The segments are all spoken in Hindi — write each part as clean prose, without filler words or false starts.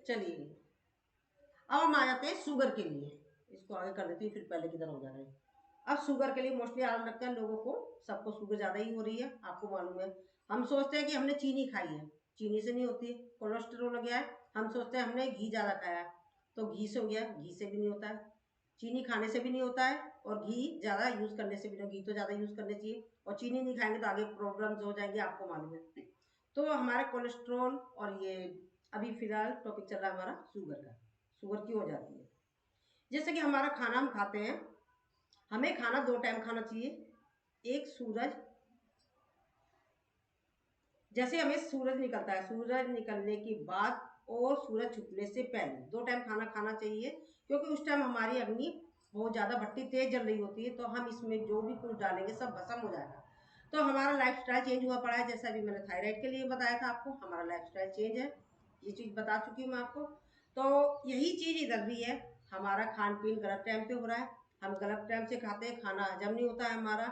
चलिए अब हम आ जाते हैं शुगर के लिए। इसको आगे कर देती हूँ, फिर पहले की तरह हो जा रहा है। अब शुगर के लिए मोस्टली आराम लगता है लोगों को, सबको शुगर ज़्यादा ही हो रही है, आपको मालूम है। हम सोचते हैं कि हमने चीनी खाई है, चीनी से नहीं होती। कोलेस्ट्रॉल हो गया है, हम सोचते हैं हमने घी ज़्यादा खाया, तो घी से हो गया, घी से भी नहीं होता है। चीनी खाने से भी नहीं होता है, और घी ज़्यादा यूज़ करने से भी नहीं। घी तो ज़्यादा यूज़ करने चाहिए, और चीनी नहीं खाएंगे तो आगे प्रॉब्लम्स हो जाएंगी, आपको मालूम है। तो हमारे कोलेस्ट्रॉल और ये अभी फिलहाल टॉपिक चल रहा है हमारा शुगर का। शुगर क्यों हो जाती है? जैसे कि हमारा खाना हम खाते हैं, हमें खाना 2 टाइम खाना चाहिए। एक सूरज, जैसे हमें सूरज निकलता है, सूरज निकलने के बाद और सूरज छुपने से पहले 2 टाइम खाना खाना चाहिए, क्योंकि उस टाइम हमारी अग्नि बहुत ज़्यादा भट्टी तेज जल रही होती है, तो हम इसमें जो भी कुछ डालेंगे सब भस्म हो जाएगा। तो हमारा लाइफस्टाइल चेंज हुआ पड़ा है, जैसा अभी मैंने थायराइड के लिए बताया था आपको, हमारा लाइफस्टाइल चेंज है, ये चीज़ बता चुकी हूँ मैं आपको। तो यही चीज़ इधर भी है, हमारा खान पीन गलत टाइम पे हो रहा है, हम गलत टाइम से खाते हैं, खाना हजम नहीं होता है हमारा।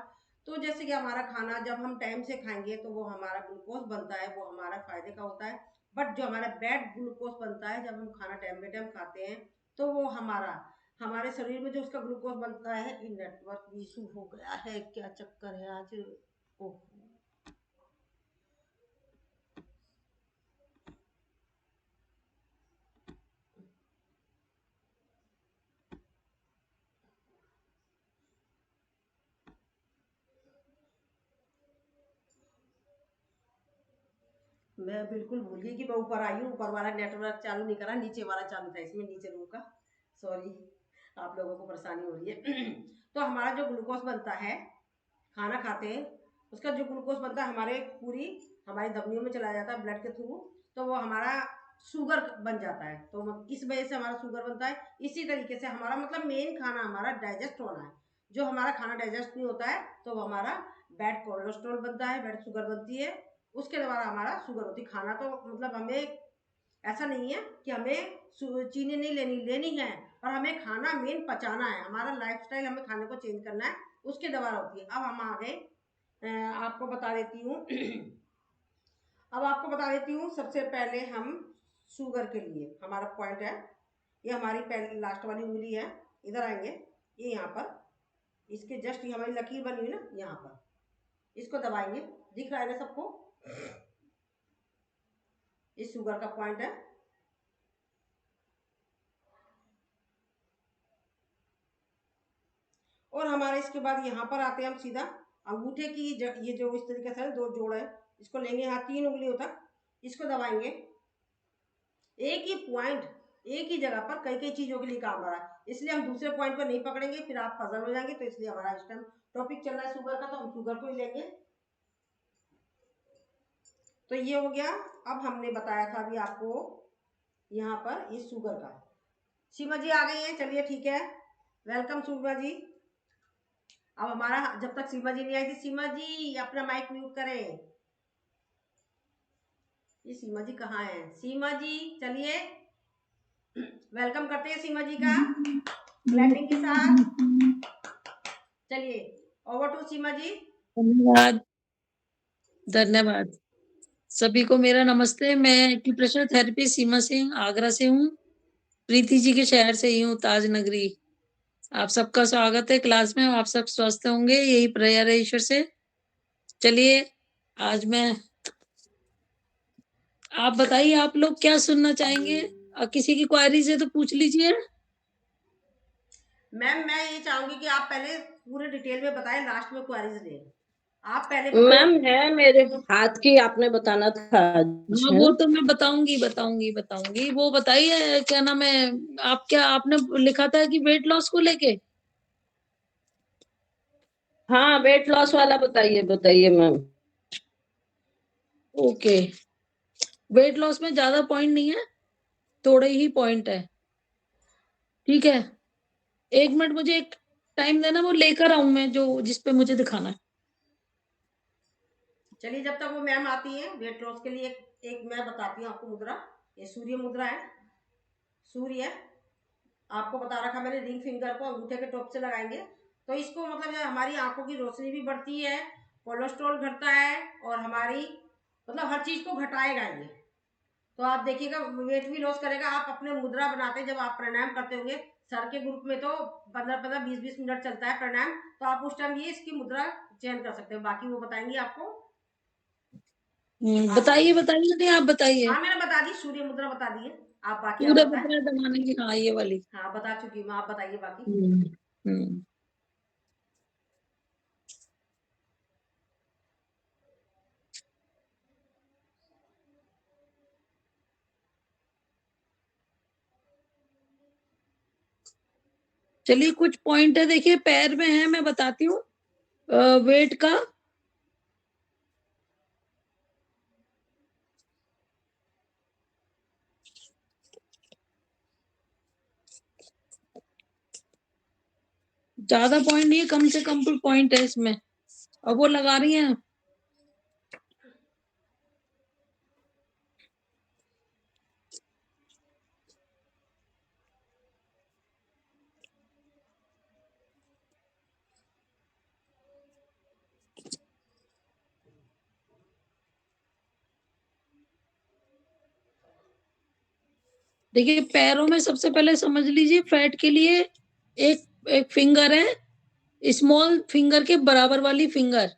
तो जैसे कि हमारा खाना जब हम टाइम से खाएंगे तो वो हमारा ग्लूकोज बनता है, वो हमारा फायदे का होता है। बट जो हमारा बैड ग्लूकोज बनता है जब हम खाना टाइम पे टाइम खाते हैं, तो वो हमारे शरीर में जो उसका ग्लूकोज बनता है। नेटवर्क इशू हो गया है, क्या चक्कर है आज? ओह, मैं बिल्कुल भूल गई कि मैं ऊपर आई हूँ, ऊपर वाला नेटवर्क चालू नहीं करा, नीचे वाला चालू था, इसमें नीचे रूम का। सॉरी, आप लोगों को परेशानी हो रही है। तो हमारा जो ग्लूकोज बनता है खाना खाते हैं, उसका जो ग्लूकोज बनता है हमारे पूरी हमारी धमनियों में चला जाता है ब्लड के थ्रू, तो वो हमारा शुगर बन जाता है। तो इस वजह से हमारा शुगर बनता है। इसी तरीके से हमारा मतलब मेन खाना हमारा डाइजेस्ट होना है। जो हमारा खाना डाइजेस्ट नहीं होता है तो वो हमारा बैड कोलेस्ट्रॉल बनता है, बैड शुगर बनती है, उसके द्वारा हमारा शुगर होती है। खाना तो मतलब हमें ऐसा नहीं है कि हमें चीनी नहीं लेनी है, और हमें खाना मेन पचाना है। हमारा लाइफस्टाइल हमें खाने को चेंज करना है, उसके द्वारा होती है। अब हम आ गए, आपको बता देती हूँ। अब आपको बता देती हूँ, सबसे पहले हम शुगर के लिए हमारा पॉइंट है, ये हमारी पहली लास्ट वाली उंगली है, इधर आएंगे, ये यहाँ पर, इसके जस्ट ये हमारी लकीर बनी हुई ना, यहाँ पर इसको दबाएंगे, दिख रहा है ना सबको? इस शुगर का पॉइंट है। और हमारे इसके बाद यहाँ पर आते हैं हम सीधा अंगूठे की ये जो इस तरीके से दो जोड़ है, इसको लेंगे यहाँ 3 उंगलियों तक, इसको दबाएंगे। एक ही पॉइंट एक ही जगह पर कई कई चीजों के लिए काम आ रहा है, इसलिए हम दूसरे पॉइंट पर नहीं पकड़ेंगे, फिर आप पजल हो जाएंगे। तो इसलिए हमारा इस टाइम टॉपिक चल रहा है शुगर का, तो हम शुगर को ही लेंगे। तो ये हो गया। अब हमने बताया था अभी आपको यहाँ पर इस शुगर का। सीमा जी आ गई है, चलिए ठीक है, वेलकम सीमा जी। अब हमारा जब तक सीमा जी नहीं आई थी, सीमा जी अपना माइक म्यूट करें। ये सीमा जी कहाँ है? सीमा जी चलिए, वेलकम करते हैं सीमा जी का क्लैपिंग के साथ। चलिए, ओवर टू सीमा जी। धन्यवाद। धन्यवाद सभी को मेरा नमस्ते। मैं एक्यूप्रेशर थेरेपी सीमा सिंह आगरा से हूँ, प्रीति जी के शहर से ही हूँ, ताज नगरी। आप सबका स्वागत है क्लास में, आप सब स्वस्थ होंगे, यही प्रेयर है ईश्वर से। चलिए आज मैं, आप बताइए आप लोग क्या सुनना चाहेंगे? किसी की क्वारीज है तो पूछ लीजिए। मैम मैं ये चाहूंगी कि आप पहले पूरे डिटेल में बताएं, लास्ट में क्वेरीज दें। आप पहले मैम है मेरे हाथ की, आपने बताना था। हाँ वो तो मैं बताऊंगी। वो बताइए क्या नाम है, आप क्या आपने लिखा था कि वेट लॉस को लेके? हाँ वेट लॉस वाला बताइए मैम। ओके, वेट लॉस में ज्यादा पॉइंट नहीं है, थोड़े ही पॉइंट है, ठीक है। 1 मिनट मुझे एक टाइम देना, वो लेकर आऊं मैं जो जिसपे मुझे दिखाना है। चलिए, जब तक वो मैम आती है, वेट लॉस के लिए एक मैं बताती हूँ आपको मुद्रा। ये सूर्य मुद्रा है। सूर्य आपको बता रखा मैंने, रिंग फिंगर को अंगूठे के टॉप से लगाएंगे, तो इसको मतलब हमारी आंखों की रोशनी भी बढ़ती है, कोलेस्ट्रॉल घटता है, और हमारी मतलब हर चीज को घटाएगा ये। तो आप देखिएगा वेट भी लॉस करेगा। आप अपने मुद्रा बनाते जब आप प्राणायाम करते होंगे, सर के ग्रुप में तो 15-15, 20-20 मिनट चलता है प्राणायाम, तो आप उस टाइम ये इसकी मुद्रा चयन कर सकते हो, बाकी वो बताएंगे आपको। बताइए बताइए, नहीं आप बताइए। हाँ, मैंने बता दी, सूर्य मुद्रा बता दी है। आप बाकी आप पूरे बताएं। पूरे दबाने की, हाँ ये वाली। हाँ, बता चुकी हूँ, आप बताइए बाकी। हम्म। चलिए कुछ पॉइंट है, देखिए पैर में है, मैं बताती हूँ वेट का। ज्यादा पॉइंट नहीं है, कम से कम पॉइंट है इसमें, और वो लगा रही हैं। देखिए पैरों में सबसे पहले समझ लीजिए, फैट के लिए एक एक फिंगर है, स्मॉल फिंगर के बराबर वाली फिंगर,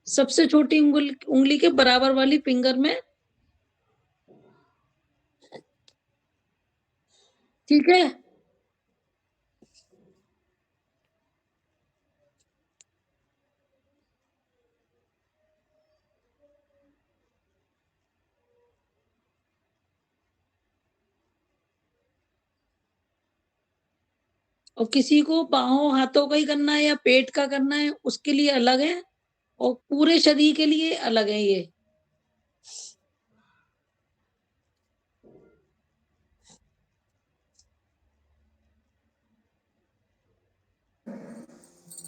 सबसे छोटी उंगली के बराबर वाली फिंगर में, ठीक है। और किसी को बाहों हाथों का ही करना है या पेट का करना है, उसके लिए अलग है, और पूरे शरीर के लिए अलग है ये।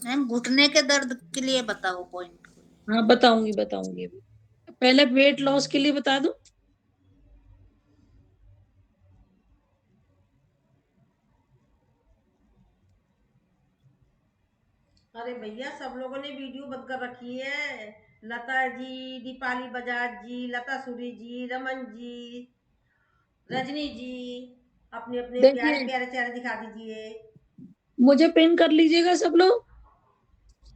मैम घुटने के दर्द के लिए बताओ पॉइंट। हाँ बताऊंगी बताऊंगी अभी, पहले वेट लॉस के लिए बता दूं। अरे भैया, सब लोगों ने वीडियो बंद कर रखी है। लता जी, दीपाली बजाज जी, लता सूरी जी, रमन जी, रजनी जी, अपने अपने प्यारे देखिए प्यारे चेहरे दिखा दीजिए। मुझे पिन कर लीजिएगा सब लोग,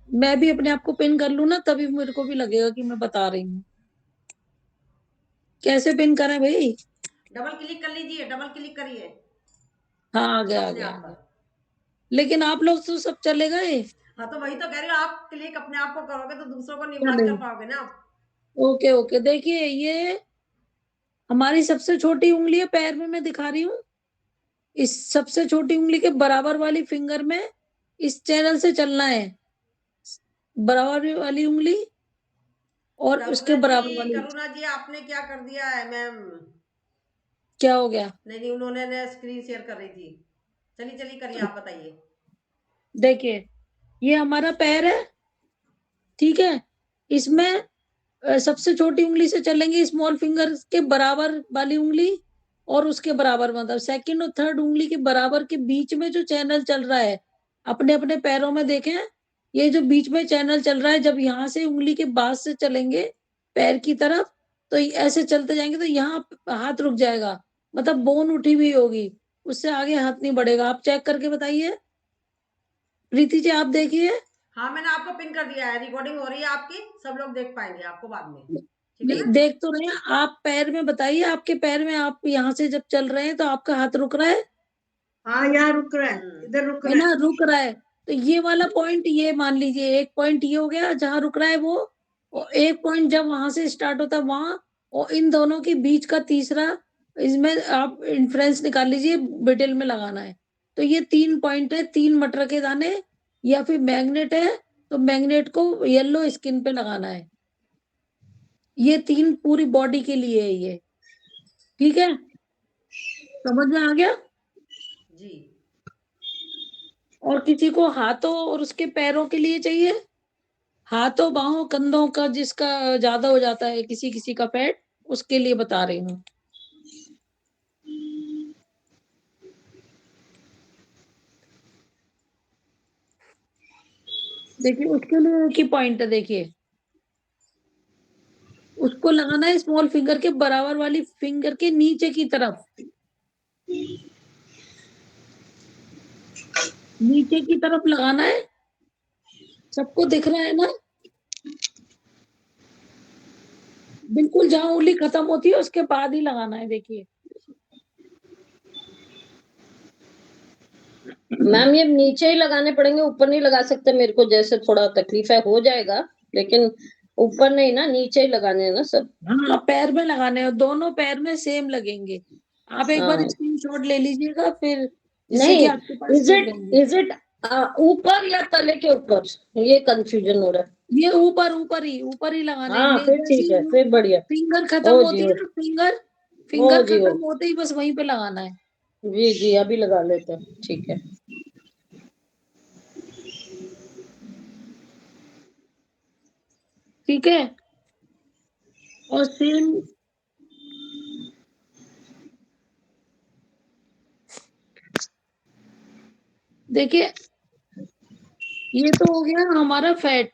मैं भी अपने आप को पिन कर लूं ना, तभी मेरे को भी लगेगा कि मैं बता रही हूँ। कैसे पिन करें भाई? डबल क्लिक कर लीजिए, डबल क्लिक करिए हाँ आ गया आ अपने गया आप आ गया। पर। लेकिन आप लोग तो सब चले गए। हाँ, तो वही तो कह रही हूँ, आप क्लिक अपने आप को करोगे तो दूसरों को नहीं बात चले, कर पाओगे ना आप। Okay okay. देखिए ये हमारी सबसे छोटी उंगली है, पैर में मैं दिखा रही हूँ, इस सबसे छोटी उंगली के बराबर वाली फिंगर में इस चैनल से चलना है, बराबर वाली उंगली और उसके बराबर वाली। करुणा जी, आपने क्या कर दिया है मैम? क्या हो गया? नहीं नहीं, उन्होंने स्क्रीन शेयर कर रही थी। चलिए चलिए करिए, आप बताइए। देखिए ये हमारा पैर है, ठीक है। इसमें सबसे छोटी उंगली से चलेंगे, स्मॉल फिंगर के बराबर वाली उंगली और उसके बराबर, मतलब सेकंड और थर्ड उंगली के बराबर के बीच में जो चैनल चल रहा है, अपने अपने पैरों में देखें, ये जो बीच में चैनल चल रहा है, जब यहाँ से उंगली के बाद से चलेंगे पैर की तरफ, तो ऐसे चलते जाएंगे तो यहाँ हाथ रुक जाएगा, मतलब बोन उठी हुई होगी, उससे आगे हाथ नहीं बढ़ेगा। आप चेक करके बताइए, प्रीति जी आप देखिए। हाँ, मैंने आपको पिन कर दिया है, रिकॉर्डिंग हो रही है आपकी, सब लोग देख पाएंगे आपको बाद में, ठीक है नहीं ना? देख तो रहे हैं, आप पैर में बताइए, आपके पैर में आप यहाँ से जब चल रहे हैं तो आपका हाथ रुक रहा है? हाँ यहाँ रुक रहा है, इधर रुक है रहा ना, है। रुक रहा है। तो ये वाला पॉइंट, ये मान लीजिए एक पॉइंट ये हो गया जहां रुक रहा है वो, और एक पॉइंट जब वहां से स्टार्ट होता है वहां, और इन दोनों के बीच का तीसरा, इसमें आप इंफ्रेंस निकाल लीजिए, मिडिल में लगाना है। तो ये 3 पॉइंट है, 3 मटर के दाने, या फिर मैग्नेट है तो मैग्नेट को येलो स्किन पे लगाना है। ये 3 पूरी बॉडी के लिए है ये, ठीक है, समझ में आ गया? जी। और किसी को हाथों और उसके पैरों के लिए चाहिए, हाथों बाहों कंधों का जिसका ज्यादा हो जाता है किसी किसी का फैट, उसके लिए बता रही हूँ। देखिए उसके लिए एक ही पॉइंट है, देखिए उसको लगाना है स्मॉल फिंगर के बराबर वाली फिंगर के नीचे की तरफ, नीचे की तरफ लगाना है। सबको दिख रहा है ना? बिल्कुल जहां उंगली खत्म होती है उसके बाद ही लगाना है, देखिए। मैम ये नीचे ही लगाने पड़ेंगे, ऊपर नहीं लगा सकते? मेरे को जैसे थोड़ा तकलीफ है, हो जाएगा, लेकिन ऊपर नहीं ना, नीचे ही लगाने हैं ना सब। हाँ, पैर में लगाने हैं, दोनों पैर में सेम लगेंगे। आप एक बार हाँ स्क्रीनशॉट ले लीजिएगा, फिर जिससे कि नहीं, आपके पास सेम रहेंगे। इज इट ऊपर या तले के ऊपर? ये कंफ्यूजन हो रहा है। ये ऊपर ही लगाने हैं। हाँ फिर जैसे ठीक है, ही फिर बढ़िया। फिंगर खत्म ओ जी होती ओ, है ना, फिंगर ओ फिंगर जी ओ, खत्म होते ही बस वहीं पे लगाना है। जी जी अभी लगा लेते हैं, ठीक है। ठीक है, और सेम देखिए, ये तो हो गया हमारा फैट,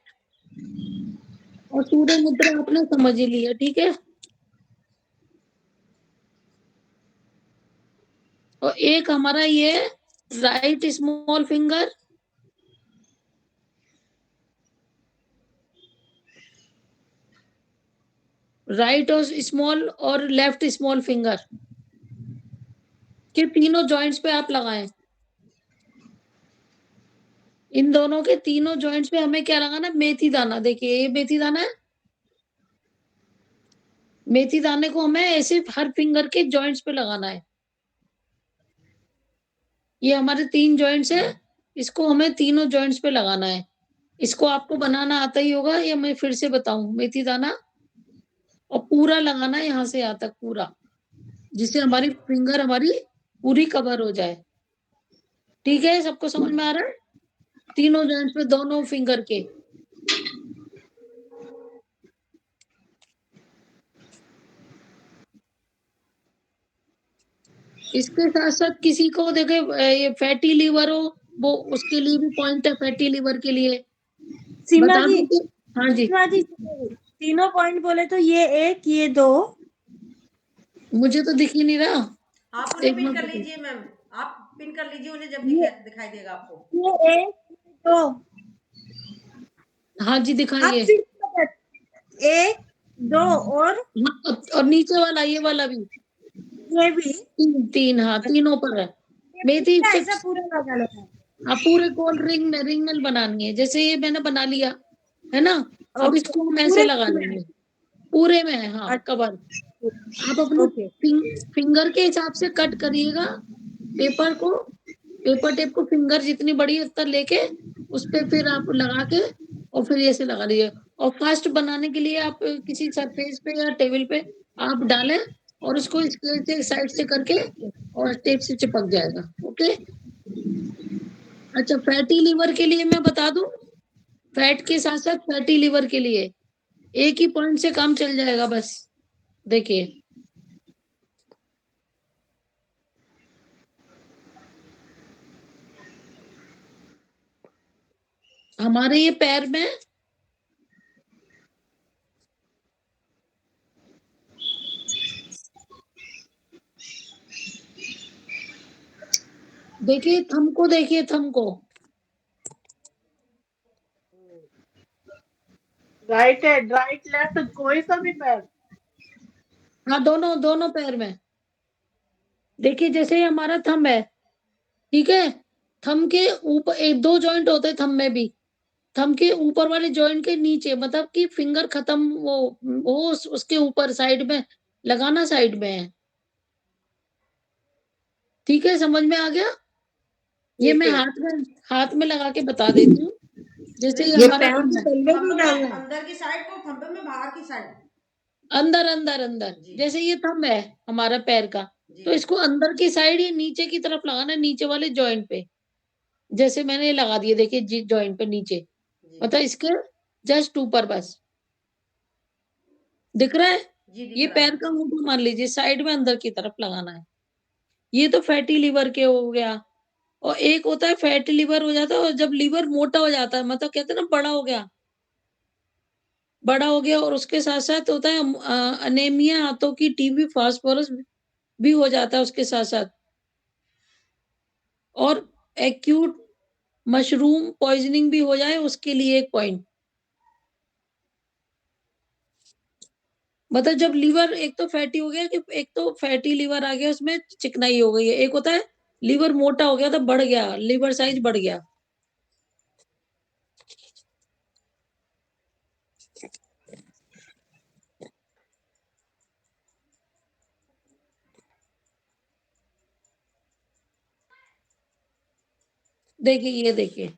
और सूर्य मुद्रा आपने समझ ही लिया, ठीक है। और एक हमारा ये राइट स्मॉल फिंगर, राइट और स्मॉल और लेफ्ट स्मॉल फिंगर के तीनों जॉइंट्स पे आप लगाएं। इन दोनों के तीनों जॉइंट्स पे हमें क्या लगाना? मेथी दाना। देखिए ये मेथी दाना है, मेथी दाने को हमें ऐसे हर फिंगर के जॉइंट्स पे लगाना है। ये हमारे 3 जॉइंट्स है, इसको हमें तीनों जॉइंट्स पे लगाना है। इसको आपको बनाना आता ही होगा, या मैं फिर से बताऊं? मेथी दाना, और पूरा लगाना है यहाँ से यहाँ तक पूरा, जिससे हमारी फिंगर हमारी पूरी कवर हो जाए। ठीक है, सबको समझ में आ रहा है? तीनों जॉइंट्स पे, दोनों फिंगर के। इसके साथ साथ किसी को देखे ये फैटी लीवर हो, वो उसके लिए भी पॉइंट है, फैटी लीवर के लिए सीमा बता जी, दूं कि- हाँ जी, सीमा जी, तीनों पॉइंट बोले तो ये एक, ये दो। मुझे तो दिख ही नहीं रहा। आप उन्हें एक पिन मिनट कर रुको। लीजिए मैम, आप पिन कर लीजिए उन्हें, जब ये दिखाई देगा आपको। ये एक, ये दो। हाँ जी, आप दिखाइए। फिर से बता- एक, दो और हाँ, और नीचे वाला, ये वाला भी ये भी। 3 हाँ, तीनों पर है। ये मेथी पूरा ऐसा स्टिक्स, पूरा लगा लो है। हाँ, पूरे गोल रिंग बनानी है, जैसे ये मैंने बना लिया है ना। अब ओके, इसको हम ऐसे पूरे लगा में। लेंगे, पूरे में है, हाँ, अच्छा, कवर। आप अपने ओके। फिंगर के हिसाब से कट करिएगा पेपर को, पेपर टेप को फिंगर जितनी बड़ी है उतना लेके उस पे फिर आप लगा के, और फिर ऐसे लगा लीजिए। और फास्ट बनाने के लिए आप किसी सरफेस पे या टेबल पे आप डालें, और उसको इसके साइड से करके और टेप से चिपक जाएगा। ओके। अच्छा, फैटी लीवर के लिए मैं बता दूं, फैट के साथ साथ फैटी लीवर के लिए एक ही पॉइंट से काम चल जाएगा बस। देखिए, हमारे ये पैर में देखिए, थम को राइट है, राइट लेफ्ट कोई सा भी पैर। हाँ, दोनों दोनों पैर में। देखिए, जैसे ये हमारा थंब है, ठीक है, थंब के ऊपर एक 2 जॉइंट होते हैं थंब में भी। थंब के ऊपर वाले जॉइंट के नीचे, मतलब कि फिंगर खत्म वो उसके ऊपर साइड में लगाना, साइड में है। ठीक है, समझ में आ गया? ये ठीक मैं है, हाथ में लगा के बता देती हूँ, जैसे ये नहीं, ये हमारा पैर थंब के है। तलवे थंब को में डालना है। अंदर की साइड को, थंब में बाहर की साइड। अंदर अंदर अंदर, जी जैसे ये थंब है हमारा पैर का, जी तो इसको अंदर की साइड ही नीचे की तरफ लगाना है, नीचे वाले जॉइंट पे। जैसे मैंने ये लगा दिए, देखिए जी, जॉइंट पे नीचे, जी मतलब इसके जस्ट ऊपर बस। दिख रहा है? जी, दिख ये रहा पैर है। का मुंह मान लीजिए, साइड में अंदर की तरफ लगाना है। ये तो फैटी लिवर के हो गया। और एक होता है फैटी लिवर हो जाता है, और जब लिवर मोटा हो जाता है, मतलब कहते हैं ना बड़ा हो गया, बड़ा हो गया और उसके साथ-साथ होता है अनीमिया, हाथों की टीबी, फास्फोरस भी हो जाता है उसके साथ-साथ। और एक्यूट मशरूम पॉइज़निंग भी हो जाए उसके लिए 1 पॉइंट। मतलब जब लीवर एक तो फैटी हो गया कि एक तो फैटी लीवर आ गया, उसमें चिकनाई हो गई है। एक होता है लीवर मोटा हो गया तो बढ़ गया, लीवर साइज़ बढ़ गया। देखिए, ये देखिए।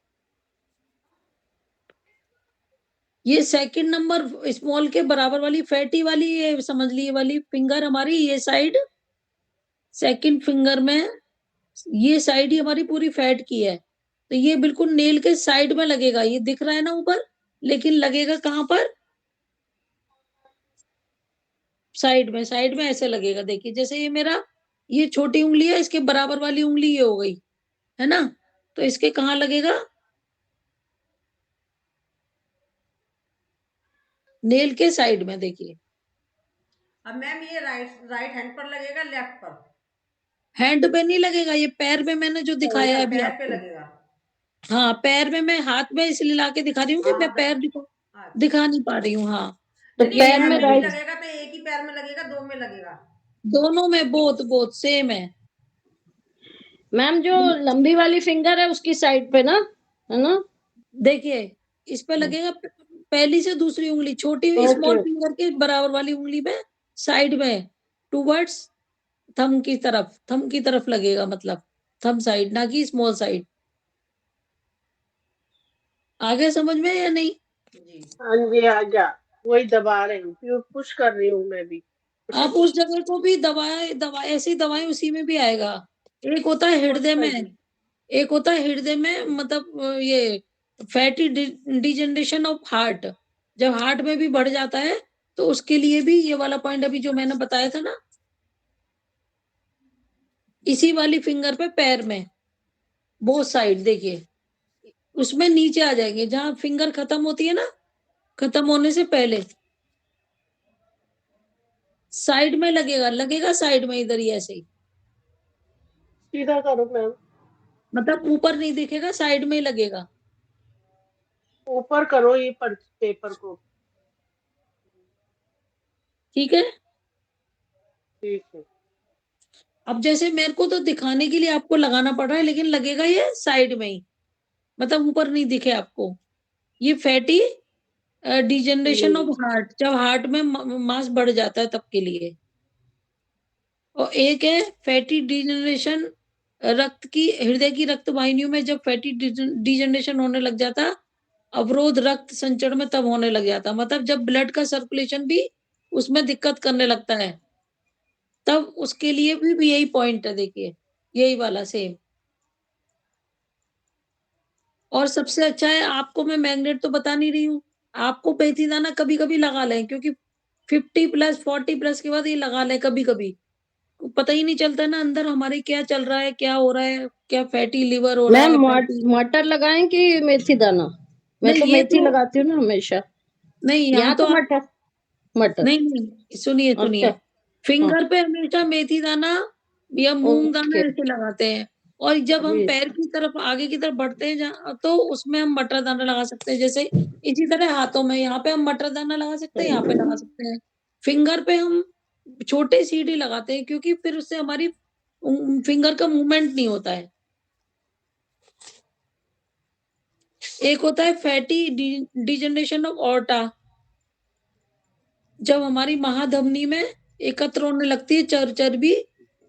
ये सेकंड नंबर स्मॉल के बराबर वाली फैटी वाली, ये समझ ली ये वाली फिंगर हमारी, ये साइड सेकंड फिंगर में ये साइड ही हमारी पूरी फैट की है। तो ये बिल्कुल नेल के साइड में लगेगा, ये दिख रहा है ना ऊपर, लेकिन लगेगा कहाँ पर? साइड में ऐसे लगेगा। देखिए जैसे ये मेरा ये छोटी उँगली है, इसके बराबर वाली उँगली ये हो गई, है ना? तो इसके कहाँ लगेगा? नेल के साइड में देखिए। अब मैम ये राइट हैंड पर लगेगा, लेफ्ट पर? हैंड पे नहीं लगेगा, ये पैर में मैंने जो दिखाया अच्छा, है अभी पैर पे आपको। लगेगा। हाँ, पैर में मैं हाथ में इसलिए लाके दिखा रही हूँ कि हाँ, मैं हाँ, पैर अच्छा। दिखा नहीं पा रही हूँ, हाँ। तो नहीं, नहीं, ये पैर पैर में में भी राइट, लगेगा तो एक ही पैर में लगेगा, दो में लगेगा? दोनों में बोथ सेम है। मैम जो लंबी वाली फिंगर है उसकी साइड पे ना, है ना? देखिए, इस पे लगेगा पहली से दूसरी उँगली, छोटी ओके, स्मॉल फिंगर के बराबर वाली उँगली में साइड में टुवर्ड्स थंब की तरफ लगेगा, मतलब थंब साइड, ना कि स्मॉल साइड। आ गया समझ में या नहीं? जी। हाँ जी, आ गया। वही दबा रही हूँ, पुश कर रही हूँ मैं भी। आप उस जगह को भी दबाए ऐसी दबाएं, उसी में भी आएगा। एक होता है हृदय अच्छा में, जी। एक होता है हृदय में, मतलब ये फैटी डिजनरेशन ऑफ हार्ट, जब हार्ट में भी बढ़ जाता है तो उसके लिए भी ये वाला पॉइंट अभी जो मैंने बताया था ना, इसी वाली फिंगर पे पैर में बोथ साइड देखिए, उसमें नीचे आ जाएंगे जहां फिंगर खत्म होती है ना, खत्म होने से पहले साइड में लगेगा साइड में, इधर ही ऐसे ही, सीधा करो मैम। मतलब ऊपर नहीं दिखेगा, साइड में ही लगेगा। ऊपर करो ये पेपर को। ठीक है। ठीक है। अब जैसे मेरे को तो दिखाने के लिए आपको लगाना पड़ रहा है, लेकिन लगेगा ये साइड में ही, मतलब ऊपर नहीं दिखे आपको। ये फैटी डिजनरेशन ऑफ हार्ट, जब हार्ट में मास बढ़ जाता है तब के लिए। और एक है फैटी डिजनरेशन, रक्त की, हृदय की रक्त वाहिनियों में जब फैटी डिजनरेशन होने लग जाता, अवरोध रक्त संचरण में तब होने लग जाता, मतलब जब ब्लड का सर्कुलेशन भी उसमें दिक्कत करने लगता है, तब उसके लिए भी यही पॉइंट है देखिए, यही वाला सेम। और सबसे अच्छा है, आपको मैं मैग्नेट तो बता नहीं रही हूँ, आपको मेथी दाना कभी-कभी लगा लें, क्योंकि 50 प्लस 40 प्लस के बाद ये लगा लें कभी-कभी। पता ही नहीं चलता ना अंदर हमारे क्या चल रहा है, क्या हो रहा है, क्या फैटी लिवर हो रहा मैम है, फैटी। मटर लगाएं कि मेथी दाना? मैं नहीं तो ये मेथी तो लगाती हूँ ना हमेशा, नहीं, या यहाँ तो तो आप मटर। मटर, नहीं, नहीं, सुनिए, अच्छा। सुनिए। हाँ, फिंगर पे हमेशा मेथी दाना या मूँग दाना ओके ऐसे लगाते हैं, और जब हम जी। पैर की तरफ आगे की तरफ बढ़ते हैं तो उसमें हम मटर दाना लगा सकते हैं। जैसे इसी तरह हाथों में, यहाँ पे हम मटर दाना लगा सकते हैं, यहाँ पे लगा सकते हैं। फिंगर पे हम छोटे सीढ़ी लगाते हैं, क्योंकि फिर उससे हमारी फिंगर का मूवमेंट नहीं होता है। एक होता है फैटी डिजनरेशन ऑफ ऑर्टा, जब हमारी महाधमनी में एकत्र होने लगती है चर्बी,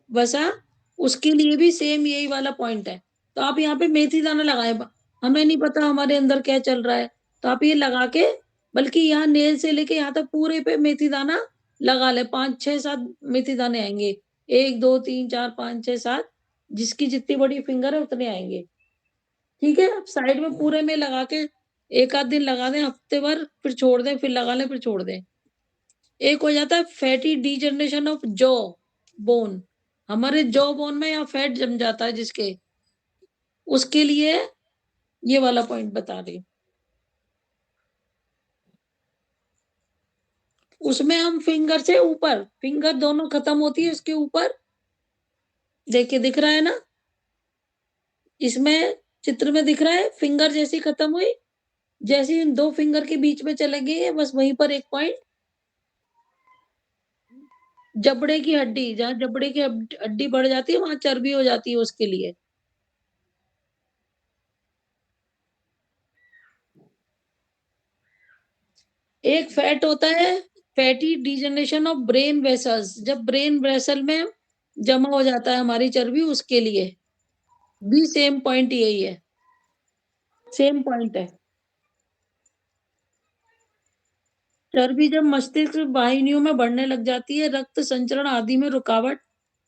वसा, उसके लिए भी सेम यही वाला पॉइंट है। तो आप यहाँ पे मेथी दाना लगाएँ, हमें नहीं पता हमारे अंदर क्या चल रहा है, तो आप ये लगा के, बल्कि यहाँ नेल से लेके यहाँ तक पूरे पे मेथी दाना लगा लें, 5, 6, 7 मेथी दाने आएँगे। 1, 2, 3, 4, 5, 6, 7, जिसकी जितनी बड़ी फिंगर है उतने आएँगे। ठीक है? आप साइड में पूरे में लगा के 1 आध दिन लगा दें, हफ्ते भर, फिर छोड़ दें, फिर लगा लें, फिर छोड़ दें। एक हो जाता है fatty degeneration of jaw bone, हमारे जॉ बोन में यहाँ फैट जम जाता है जिसके, उसके लिए ये वाला पॉइंट बता रही हूँ। उसमें हम फिंगर से ऊपर, फिंगर दोनों खत्म होती है उसके ऊपर, देखिए दिख रहा है ना? इसमें चित्र में दिख रहा है, फिंगर जैसी खत्म हुई, जैसे ही इन 2 फिंगर के बीच में चले गए, बस वहीं पर 1 पॉइंट, जबड़े की हड्डी, जहाँ जबड़े की हड्डी बढ़ जाती है, वहाँ चर्बी हो जाती है उसके लिए। एक फैट होता है, fatty degeneration of brain vessels, जब ब्रेन वेसल में जमा हो जाता है हमारी चर्बी, उसके लिए भी सेम पॉइंट यही है, सेम पॉइंट है। चर्बी जब मस्तिष्क वाहिनियों में बढ़ने लग जाती है, रक्त संचरण आदि में रुकावट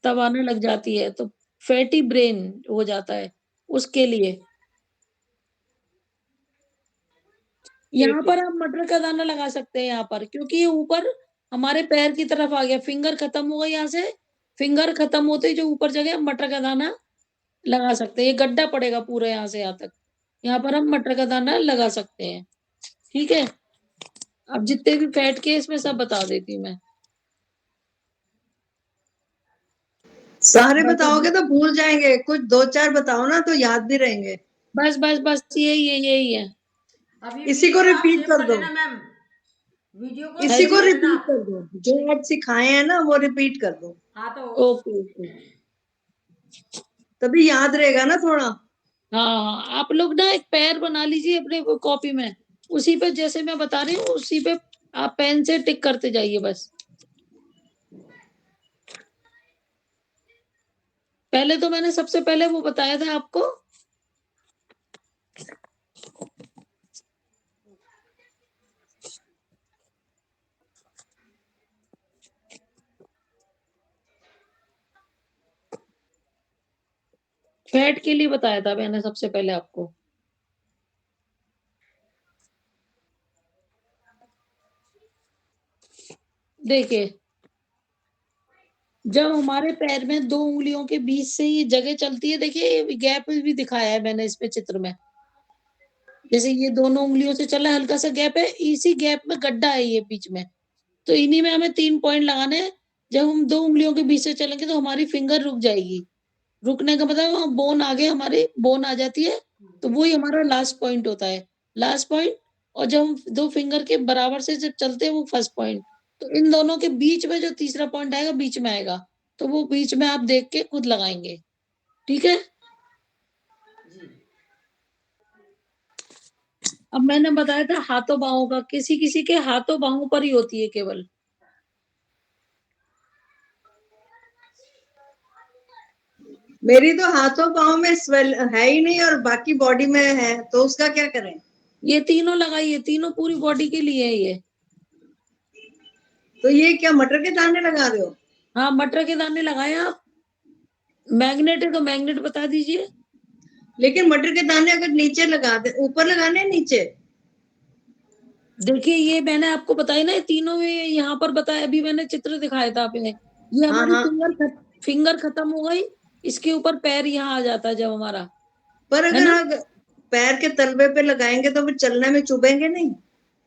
तब आने लग जाती है, तो फैटी ब्रेन हो जाता है, उसके लिए। यहाँ पर आप मटर का दाना लगा सकते हैं यहाँ पर, क्योंकि ये ऊपर हमारे पैर की तरफ आ गया, फिंगर खत्म हो गई यहाँ से, फिंगर खत्म होते ही जो ऊपर जगह मटर का दाना लगा सकते हैं, ये गड्ढा पड़ेगा पूरे यहाँ से यहाँ तक, यहाँ पर हम मटर का दाना लगा सकते हैं, ठीक है? अब जितने भी फैट के इसमें सब बता देती हूँ मैं। सारे बताओगे तो भूल जाएंगे, कुछ 2-4 बताओ ना तो याद भी रहेंगे। बस यही है, यही है। अभी इसी को वीडियो आप रिपीट सेव कर दो। लेना मैम, वीडियो को इसी सेव को कर लेना रिपीट आप। कर दो, जो आज सिखाए हैं ना वो रिपीट कर दो, हाँ तो ओके ओके। तभी याद रहेगा ना थोड़ा। हाँ, आप लोग ना एक पैर बना लीजिए अपने वो कॉपी में, उसी पे जैसे मैं बता रही हूँ, उसी पे आप पेन से टिक करते जाइए बस। पहले तो मैंने सबसे पहले वो बताया था आपको, फैट के लिए बताया था मैंने सबसे पहले आपको। देखिए, जब हमारे पैर में 2 उंगलियों के बीच से ये जगह चलती है, देखिए ये गैप भी दिखाया है मैंने इसमें चित्र में, जैसे ये दोनों उंगलियों से चला, हल्का सा गैप है, इसी गैप में गड्ढा है ये बीच में, तो इन्हीं में हमें 3 पॉइंट लगाने हैं। जब हम 2 उंगलियों के बीच से चलेंगे तो हमारी फिंगर रुक जाएगी, रुकने का मतलब वहाँ बोन आगे हमारी बोन आ जाती है, तो वही हमारा लास्ट पॉइंट होता है, लास्ट पॉइंट। और जब हम 2 फिंगर के बराबर से जब चलते हैं वो फर्स्ट पॉइंट, तो इन दोनों के बीच में जो तीसरा पॉइंट आएगा बीच में आएगा, तो वो बीच में आप देख के खुद लगाएंगे, ठीक है? अब मैंने बताया था हाथों बाहों का, किसी किसी के हाथों बाहों पर ही होती है केवल। मेरी तो हाथों पाँव में स्वेल है ही नहीं और बाकी बॉडी में है, तो उसका क्या करें? ये तीनों लगाइए, तीनों पूरी बॉडी के लिए है ये। तो ये क्या मटर के दाने लगा रहे हो? हाँ, मटर के दाने लगाए आप। मैग्नेट है तो मैग्नेट बता दीजिए। लेकिन मटर के दाने अगर नीचे लगा दे, ऊपर लगाने हैं नीचे? देखिए ये मैंने आपको बताया ना, ये तीनों में यहाँ पर बताया, अभी मैंने चित्र दिखाया था आपने, ये हाँ हमारी हाँ, फिंगर खत्म हो गई, इसके ऊपर पैर यहाँ आ जाता है जब हमारा, पर है अगर ना? आप पैर के तलवे पे लगाएंगे तो फिर चलने में चुभेंगे नहीं?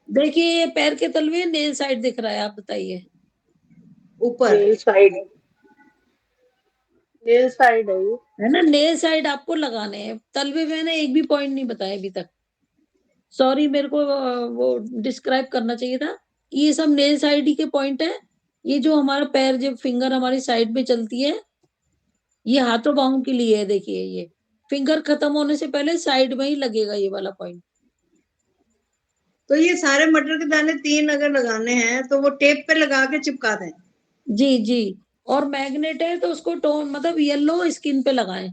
देखिए ये पैर के तलवे नेल साइड दिख रहा है, आप बताइए। ऊपर नेल साइड, नेल साइड है ये। है ना, नेल साइड आपको लगाने हैं, तलवे मैंने एक भी पॉइंट नहीं बताया अभी तक, सॉरी, मेरे को वो डिस्क्राइब करना चाहिए था। ये सब नेल साइड ही के पॉइंट है, ये जो हमारा पैर जब फिंगर हमारी साइड में चलती है, ये हाथों बाहों के लिए है, देखिए ये फिंगर खत्म होने से पहले साइड में ही लगेगा ये वाला पॉइंट। तो ये सारे मटर के दाने 3 अगर लगाने हैं तो वो टेप पे लगा के चिपका दें? जी जी, और मैग्नेट है तो उसको टोन मतलब येलो स्किन पे लगाएं।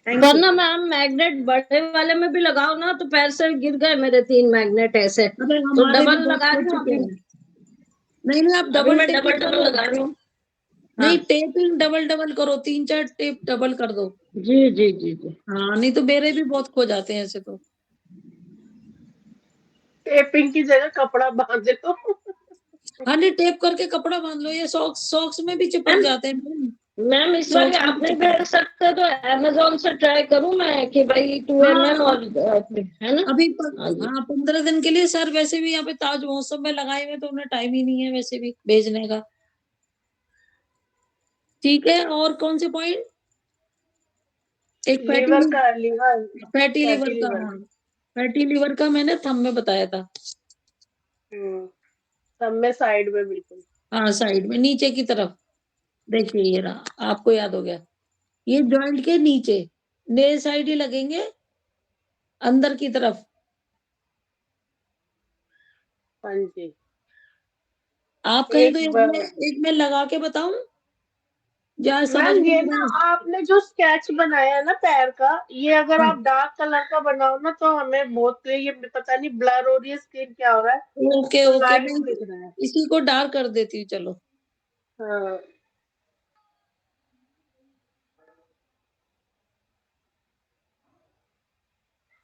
Thank you. वरना मैम मैग्नेट बड़े वाले में भी लगाओ ना, तो पैर से गिर गए मेरे 3 मैग्नेट ऐसे, अरे तो हमारे भी डबल बहुत लगा हो दूं चुके अभी? हैं। नहीं आप अभी डबल मैं टेपिंग डबल करो, लगा रही हूँ। नहीं हाँ टेपिंग डबल डबल करो, 3-4 टेप डबल कर दो। जी जी जी जी। हाँ, नहीं तो मेरे भी बहुत खो जाते हैं ऐसे तो। टेपिंग की जगह कपड़ा बांध दो। हाँ नहीं, टेप करके कपड़ा बांध लो, ये सॉक्स में भी चिपक मैम जाते हैं। मैम इस बार आपने भेज सकते तो अमेजोन से ट्राई करूं मैं कि भाई 2 mm और है ना। अभी हाँ जी। हाँ 15 दिन के लिए सर, वैसे भी यहाँ पे ताज महोत्सव में लगाए हुए, तो उन्हें टाइम ही नहीं है वैसे भी भेजने का। ठीक है, और कौन से पॉइंट? एक लीवर का, लीवर, फैटी लीवर फैटी का, लीवर। हाँ फैटी लीवर का मैंने थंब में बताया था। सब में साइड में बिल्कुल। हाँ साइड में नीचे की तरफ, देखिए ये रहा, आपको याद हो गया। ये जॉइंट के नीचे नेल साइड ही लगेंगे, अंदर की तरफ। हाँ जी। आप कहें तो एक एक मैं लगा के बताऊं, या समझ मैम में ये आ ना रहा है? आपने जो स्केच बनाया है ना पैर का, ये अगर हाँ, आप डार्क कलर का बनाओ ना तो हमें बहुत ये पता नहीं ब्लर हो रही है स्किन क्या हो रहा है, ओके तो ओके, मैं लाइट दिख रहा है। इसी को डार्क कर देती हूँ, चलो। हाँ।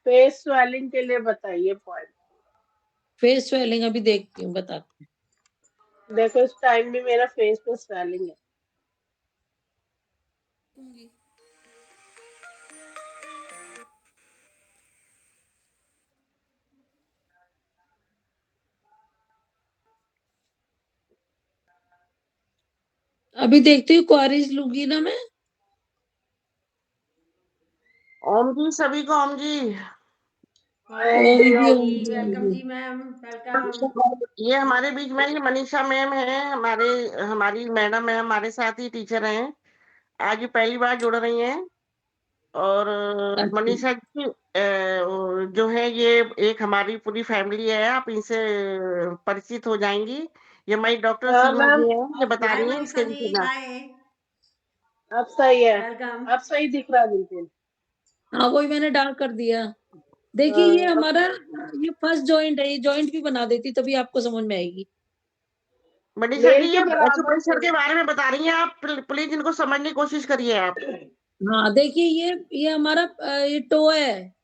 फेस स्वेलिंग के लिए बताइए पॉइंट। फेस स्वेलिंग अभी देखती हूँ, बताती देखो इस टाइम भी मेरा फेस पे स्वेलिंग है। हूँ। अभी देखती हूँ, क्वारीज लूंगी ना मैं। ओम जी, सभी को ओम जी। ओम जी ओम ओम जी। जी ओम वेलकम जी। जी मैम, वेलकम। ये हमारे बीच में ये मनीषा मैम है, हमारी मैडम है, हमारे साथ ही टीचर हैं। आज ये पहली बार जुड़ रही हैं। और अच्छा मनीषा जी जो है ये एक हमारी पूरी फैमिली है, आप इनसे परिचित हो जाएंगी। ये हमारी डॉक्टर हाँ सीमा मैम, जी हैं, ये बता हाय रही हैं मनीषा इसके जी, विषय में। हाय। अब सही है। वेलकम। अब सही दिख रहा है बिल्कुल। हाँ, वही मैंने डार्क कर दिया। देखिए ये हाँ, हमारा, ये फर्स्ट जॉइंट है, ये जॉइंट भी बना देती तभी आपको समझ में आएगी। मनीषा जी नेल के ये बराबर एक्यूप्रेशर थे। के बारे में बता रही हैं आप, प्लीज इनको समझने की कोशिश करिए आप। हाँ देखिए, ये हमारा ये टो है,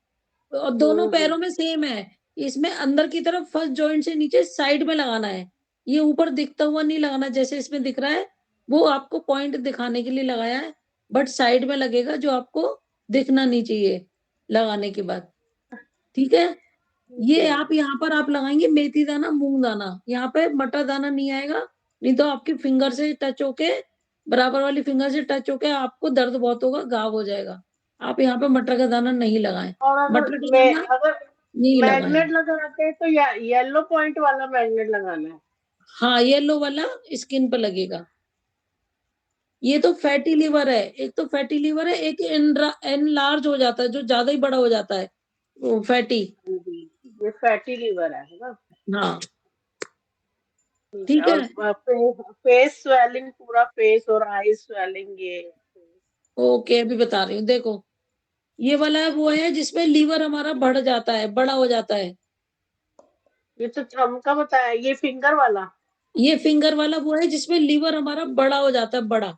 और दोनों पैरों हम्म। में सेम है। इसमें अंदर की तरफ फर्स्ट जॉइंट से नीचे साइड में लगाना है। ये ऊपर दिखता हुआ नहीं लगाना, जैसे इसमें दिख रहा है, वो आपको पॉइंट दिखाने के लिए लगाया है, बट साइड में लगेगा, जो आपको दिखना नहीं चाहिए लगाने के बाद। ठीक है, ठीक ये है। आप यहाँ पर आप लगाएंगे मेथी दाना, मूंग दाना, यहाँ पे मटर दाना नहीं आएगा, नहीं तो आपकी फिंगर से टच होके, बराबर वाली फिंगर से टच होके आपको दर्द बहुत होगा, घाव हो जाएगा। आप यहाँ पे मटर का दाना नहीं लगाएं, और मटर का दाना अगर नहीं लगाएं। मैग्नेट लगाते हैं तो येलो पॉइंट वाला मैग्नेट लगाना है। हाँ येलो वाला स्किन पे लगेगा। ये तो फैटी लिवर है, एक तो फैटी लिवर है, एक एनलार्ज हो जाता है, जो ज्यादा ही बड़ा हो जाता है, वो फैटी। जी, ये फैटी लीवर है ना। हाँ ठीक है। ठीक है। और फेस स्वेलिंग, पूरा फेस और आई स्वेलिंग ये। ओके, अभी बता रही हूँ, देखो ये वाला वो है जिसमें लीवर हमारा बढ़ जाता है, बड़ा हो जाता है। ये तो थंब का बताया, ये फिंगर वाला। ये फिंगर वाला वो है जिसमें लीवर हमारा बड़ा हो जाता है, बड़ा।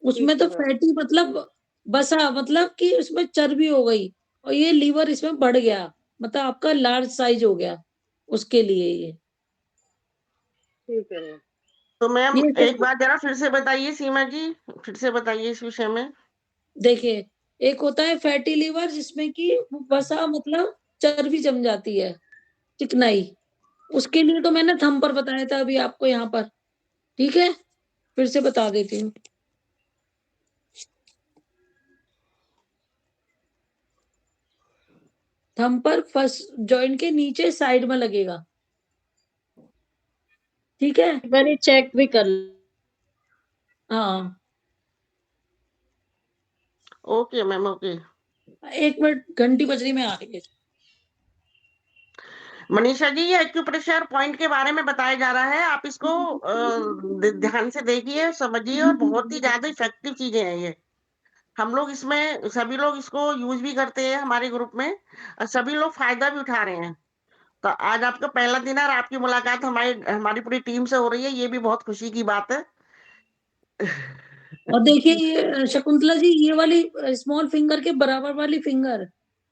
उसमें ठीक है तो मैम। फैटी मतलब बसा, मतलब कि उसमें चर्बी हो गई, और ये लीवर इसमें बढ़ गया, मतलब आपका लार्ज साइज हो गया, उसके लिए ये ठीक है मैम। तो मैम ये एक बार जरा फिर से बताइए सीमा जी, फिर से बताइए इस विषय में। देखिए, एक होता है फैटी लीवर जिसमें कि वसा मतलब चर्बी जम जाती है, चिकनाई। उसके लिए तो मैंने थंब पर बताया था अभी आपको यहाँ पर। ठीक है, फिर से बता देती हूँ। थंब पर फर्स्ट जॉइंट के नीचे साइड में लगेगा। ठीक है, एक बार चेक भी कर हाँ ओके मैम, ओके। 1 मिनट, घंटी बज रही, मैं आ रही है। मनीषा जी, ये एक्यूप्रेशर पॉइंट के बारे में बताया जा रहा है, आप इसको ध्यान से देखिए, समझिए, और बहुत ही ज्यादा इफेक्टिव चीजें हैं ये। हम लोग इसमें सभी लोग इसको यूज भी करते हैं हमारे ग्रुप में, और सभी लोग फायदा भी उठा रहे हैं। तो आज आपका पहला दिन है और आपकी मुलाकात हमारी हमारी पूरी टीम से हो रही है, ये भी बहुत खुशी की बात है। और देखिए ये शकुंतला जी, ये वाली स्मॉल फिंगर के बराबर वाली फिंगर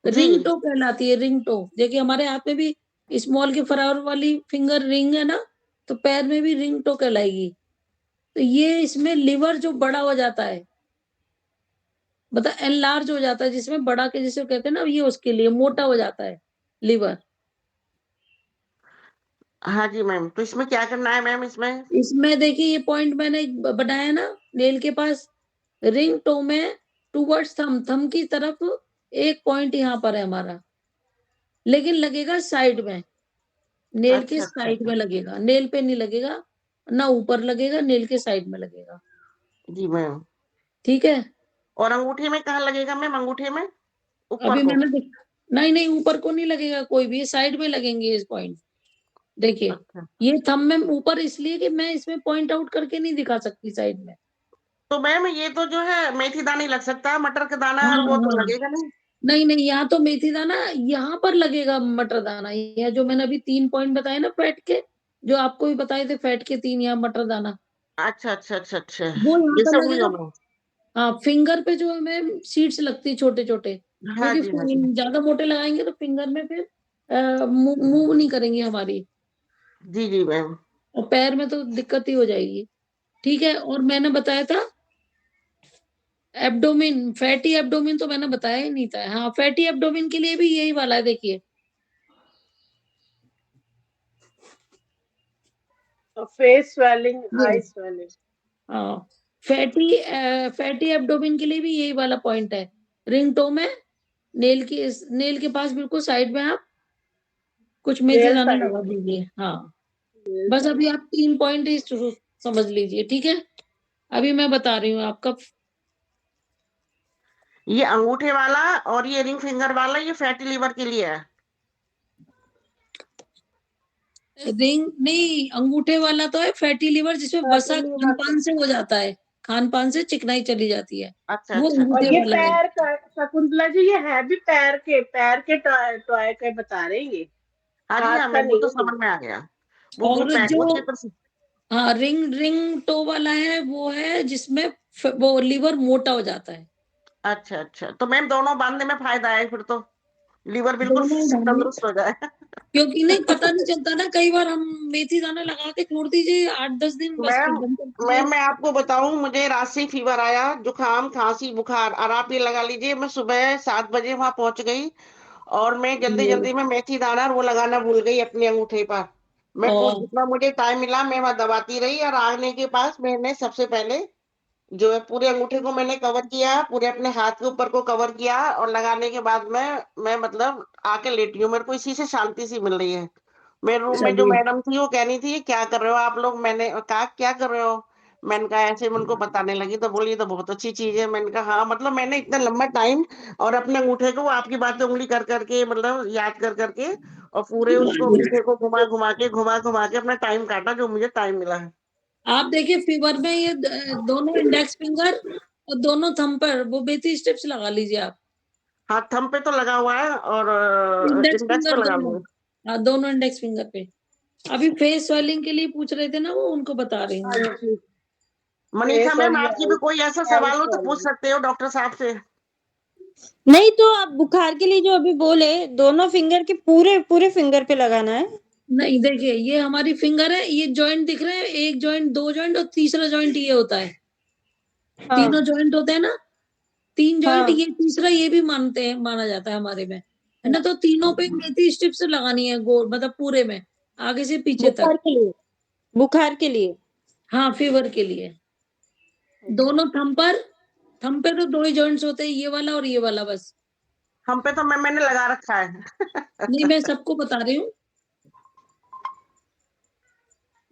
जी। रिंग टो कहलाती है, रिंग टो। देखिए हमारे हाथ में भी स्मॉल के बराबर वाली फिंगर रिंग है ना, तो पैर में भी रिंग टो कहलाएगी। तो ये इसमें लिवर जो बड़ा हो जाता है, मतलब एनलार्ज हो जाता है, जिसमें बड़ा के जिसे कहते हैं ना, ये उसके लिए मोटा हो जाता है लिवर। हाँ जी मैम, तो इसमें क्या करना है मैम इसमें? इसमें देखिए ये पॉइंट मैंने बनाया ना नेल के पास, रिंग टो में टूवर्ड्स थम की तरफ एक पॉइंट यहाँ पर है हमारा, लेकिन लगेगा साइड में, नेल के अच्छा, अच्छा, साइड में लगेगा, नेल पे नहीं लगेगा, ना ऊपर लगेगा, नेल के साइड में लगेगा। जी मैम। ठीक है। और अंगूठे में कहाँ लगेगा मैम, अंगूठे में? ऊपर अभी को? नहीं नहीं, ऊपर को नहीं लगेगा कोई भी, साइड में लगेंगे इस पॉइंट। देखिए अच्छा, ये थंब में ऊपर इसलिए कि मैं इसमें पॉइंट आउट करके नहीं दिखा सकती साइड में। तो मैम ये तो जो है मेथी दाना ही लग सकता है, मटर का दाना हाँ और वो तो हाँ, लगेगा नहीं। नहीं नहीं, यहाँ तो मेथी दाना यहाँ पर लगेगा, मटर दाना, यह जो मैंने अभी 3 पॉइंट बताए ना फैट के, जो आपको भी बताए थे फैट के 3, यहाँ मटर दाना, अच्छा, अच्छा, अच्छा, अच्छा, वो यहाँ ये पर सब हुई लगेगा। मैम। हाँ, फिंगर पे जो हमें सीड्स लगती है छोटे छोटे, हाँ क्योंकि जी, हाँ जी, ज्यादा मोटे लगाएंगे तो फिंगर में फिर मूव नहीं करेंगी हमारी, जी जी मैम। और पैर में तो दिक्कत ही हो जाएगी। ठीक है। और मैंने बताया था एब्डोमिन, फैटी एब्डोमिन तो मैंने बताया ही नहीं था। हाँ, फैटी एब्डोमिन के लिए भी यही वाला है, देखिए। फेस स्वेलिंग, ये आई स्वेलिंग। हाँ, फैटी एब्डोमिन के लिए भी यही वाला पॉइंट है, रिंग टो में, नेल के पास बिल्कुल साइड में आप कुछ मेथी नेल दाना साइड, लगा दीजिए। हाँ, नेल बस साइड। अभी आप 3 पॉइंट ही समझ लीजिए। ठीक है। अभी मैं बता रही हूँ आपका ये अंगूठे वाला और ये रिंग फिंगर वाला ये फैटी लिवर के लिए है। रिंग नहीं, अंगूठे वाला तो है फैटी लिवर, जिसमें फैटी वसा खान लीवर का। पान से हो जाता है, खान पान से चिकनाई चली जाती है, अच्छा, वो अच्छा, और अंगूठे ये वाला है। पैर का, शकुंतला जी, ये है भी पैर के टॉय के बता रहे हैं ये, हाँ जी, हाथ हाँ का मेरे को तो नहीं है। समझ में आ गया। वो और पैर जो वो पेपर से। हाँ, रिंग रिंग टो वाला है, वो है जिसमें वो लिवर मोटा हो जाता है। अच्छा, अच्छा, तो मैम दोनों बांधने में फायदा है फिर तो, लिवर बिल्कुल दोनों डालने, तंदुरुस्त हो जाए। क्योंकि नहीं पता नहीं चलता ना, कई बार हम मेथी दाना लगा के छोड़ दीजिए 8-10 दिन, बस फिर मैम बंद कर दीजिए। मैम मैं आपको बताऊं, मुझे रात से फीवर आया, जुकाम खांसी बुखार, और आप ये लगा लीजिए मैं सुबह 7 बजे वहां पहुंच गई, और मैं जल्दी जल्दी में मेथी दाना और वो लगाना भूल गई अपने अंगूठे पर। मैं और जितना मुझे टाइम मिला मैं वहां दबाती रही, और आने के पास मैंने सबसे पहले जो है पूरे अंगूठे को मैंने कवर किया, पूरे अपने हाथ के ऊपर को कवर किया, और लगाने के बाद मैं मतलब आके लेटी हूँ, मेरे को इसी से शांति सी मिल रही है। मेरे रूम में जो चलिए, मैडम थी वो कह रही थी क्या कर रहे हो आप लोग, मैंने कहा क्या कर रहे हो, मैंने कहा ऐसे, मैं उनको बताने लगी तो बोली ये तो बहुत अच्छी चीज है। मैंने कहा हाँ, मतलब मैंने इतना लंबा टाइम और अपने अंगूठे को आपकी बातें उंगली कर करके, मतलब याद कर करके, और पूरे उसको अंगूठे को घुमा घुमा के अपना टाइम काटा, जो मुझे टाइम मिला है। आप देखिए फीवर में ये दोनों इंडेक्स फिंगर और दोनों थंब पर वो बेती स्टेप्स लगा लीजिए आप, हाँ, थंब पे तो लगा हुआ है और इंडेक्स इंडेक्स पे फिंगर लगा दोनों। हुआ है। हाँ, दोनों इंडेक्स फिंगर पे। अभी फेस स्वेलिंग के लिए पूछ रहे थे ना, वो उनको बता रही हाँ हूँ। जी, मनीषा फेस और मैम, ये आपकी भी कोई ऐसा आई सवाल हो तो पूछ स्वेलिंग। सकते हो डॉक्टर साहब से। नहीं, तो आप बुखार के लिए जो अभी बोले, दोनों फिंगर के पूरे पूरे फिंगर पे लगाना है। नहीं, देखिए ये हमारी फिंगर है, ये जॉइंट दिख रहे हैं, एक जॉइंट, 2 जॉइंट और तीसरा जॉइंट ये होता है, हाँ तीनों जॉइंट होते हैं ना, 3 जॉइंट, हाँ। ये तीसरा ये भी मानते हैं, माना जाता है हमारे में, है ना। तो तीनों पे मेथी स्ट्रिप्स लगानी है, गोल मतलब पूरे में, आगे से पीछे तक। बुखार के लिए, बुखार के लिए। हाँ, फीवर के लिए दोनों थंब पर, थंब पे तो 2 ही जॉइंट्स होते हैं, ये वाला और ये वाला बस। हम पे तो मैंने लगा रखा है। नहीं, मैं सबको बता रही हूँ।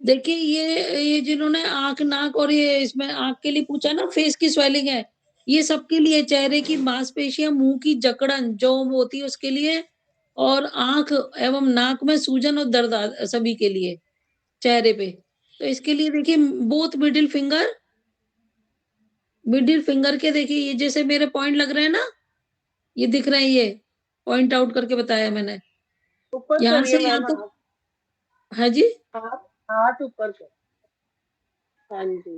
देखिए ये जिन्होंने आंख नाक और ये इसमें आंख के लिए पूछा ना, फेस की स्वेलिंग है, ये सबके लिए, चेहरे की मांसपेशियां, मुंह की जकड़न जो होती है उसके लिए, और आंख एवं नाक में सूजन और दर्द सभी के लिए, चेहरे पे। तो इसके लिए देखिए बोथ मिडिल फिंगर के देखिए, ये जैसे मेरे पॉइंट लग रहे हैं ना, ये दिख रहे हैं, ये पॉइंट आउट करके बताया मैंने, ऊपर यहाँ करिए से यहाँ मैम, तक। हाँ जी, हाथ हाथ ऊपर कर। हाँ जी।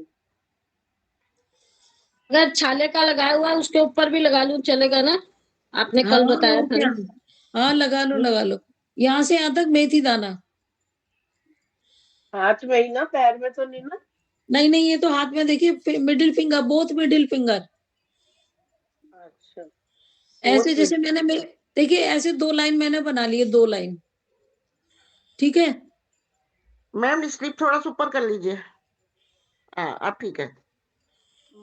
अगर छाले का लगाया हुआ है उसके ऊपर भी लगा लूं चलेगा ना? आपने हाँ कल बताया और था क्या, ना। हाँ लगा लो, यहाँ से यहाँ तक मेथी दाना। हाथ में ही ना, पैर में तो नहीं ना? नहीं नहीं, ये तो हाथ में देखिए middle finger, both middle finger अच्छा, ऐसे, बहुत जैसे मैंने देखिए ऐसे 2 लाइन मैंने बना लिए, 2 लाइन, ठीक है? मैम स्लीप थोड़ा सा ऊपर कर लीजिए। हाँ, अब ठीक है।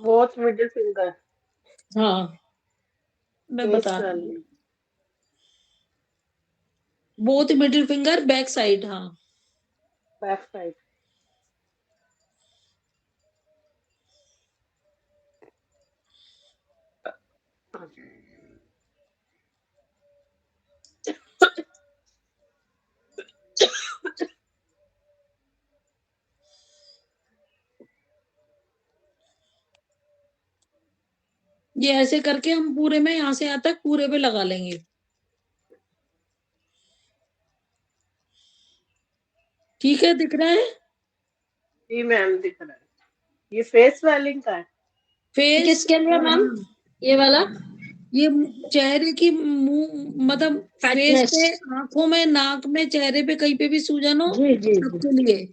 बहुत मिडिल फिंगर हाँ, मैं फेस बता रही हूँ। Value. Both middle finger back side, हाँ। Back side. ये ऐसे करके हम पूरे में यहाँ से यहाँ तक पूरे पे लगा लेंगे। ठीक है, दिख रहा है? जी मैम, दिख रहा है। ये फेस वैलिंग का है। फेस किसके लिए और मैम? हाँ, ये वाला ये चेहरे की मुंह मतलब फेस फैटनेस। पे, आंखों में, नाक में, चेहरे पे कहीं पे भी सूजन हो, जी जी जी सबके लिए।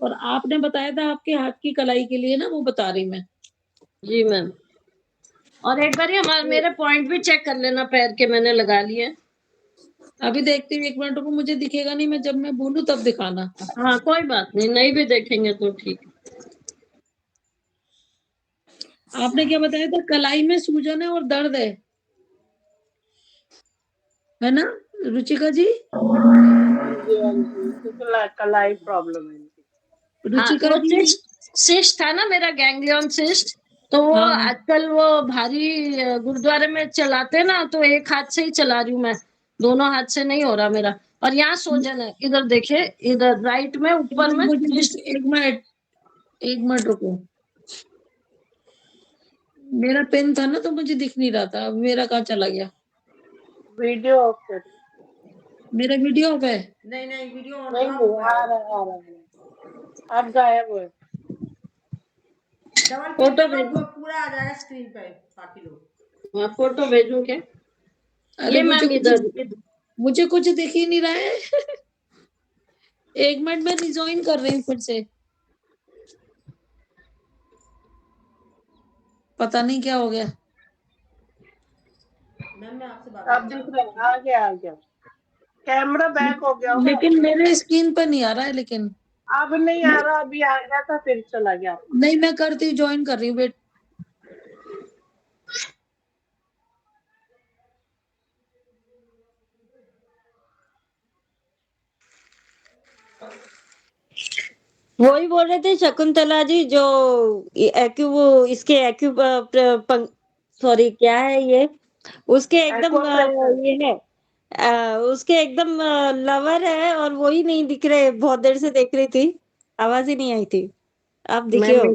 और आपने बताया था आपके हाथ की कलाई के लिए ना, वो बता रही मैं। जी मैम। और एक बार हमारे मेरे पॉइंट भी चेक कर लेना, पैर के मैंने लगा लिए। अभी देखती हूँ, 1 मिनट को, मुझे दिखेगा नहीं, मैं जब मैं बोलूं तब दिखाना। हाँ कोई बात नहीं, नहीं भी देखेंगे तो ठीक। आपने क्या बताया था? कलाई में सूजन है और दर्द है ना रुचिका जी? जी हाँ जी, तो कलाई प्रॉब्लम है इनकी। हाँ, रुचिका वो जी। सिस्ट था ना मेरा, गैंग्लियन सिस्ट। तो वो हाँ, आजकल वो भारी गुरुद्वारे में चलाते ना, तो एक हाथ से ही चला रही हूँ मैं, दोनों हाथ से नहीं हो रहा मेरा। और यहाँ सोजन है, इधर देखिए, इधर राइट में ऊपर में मुझे सिस्ट। 1 मिनट रुको। मेरा पेन था ना, तो मुझे दिख नहीं रहा था। अब मेरा कहाँ चला गया? वीडियो ऑफ करिए। मेरा वीडियो ऑफ है। नहीं नहीं, वीडियो ऑन नहीं था, नहीं, वो आ रहा है, आ रहा है। आप गायब हुए। डबल क्लिक फोटो करो, भेजू? पूरा आ जाएगा स्क्रीन पे, बाकी लोग। हाँ, फोटो भेजू क्या? अरे ये मैम इधर। मुझे कुछ दिख ही नहीं रहा है। 1 मिनट में रिजॉइन कर रही हूँ फिर से। पता नहीं क्या हो गया। मैम मैं आपसे बात आप कर रहा दिख हूँ। रहे हैं, आ गया आ गया। कैमरा बैक हो गया होगा। लेकिन मेरे स्क्रीन पर नहीं आ रहा है, लेकिन अब नहीं आ रहा, अभी आ गया था फिर चला गया। नहीं, मैं करती हूँ, ज्वाइन कर रही हूँ, वेट। वही बोल रहे थे शकुंतला जी, जो एक्यू वो इसके एक्यू सॉरी क्या है ये, उसके एकदम एक्वाप्रेशर। ये है, उसके एकदम लवर है, और वही नहीं दिख रहे, बहुत देर से देख रही थी, आवाज ही नहीं आई थी, आप दिखे मैम हो।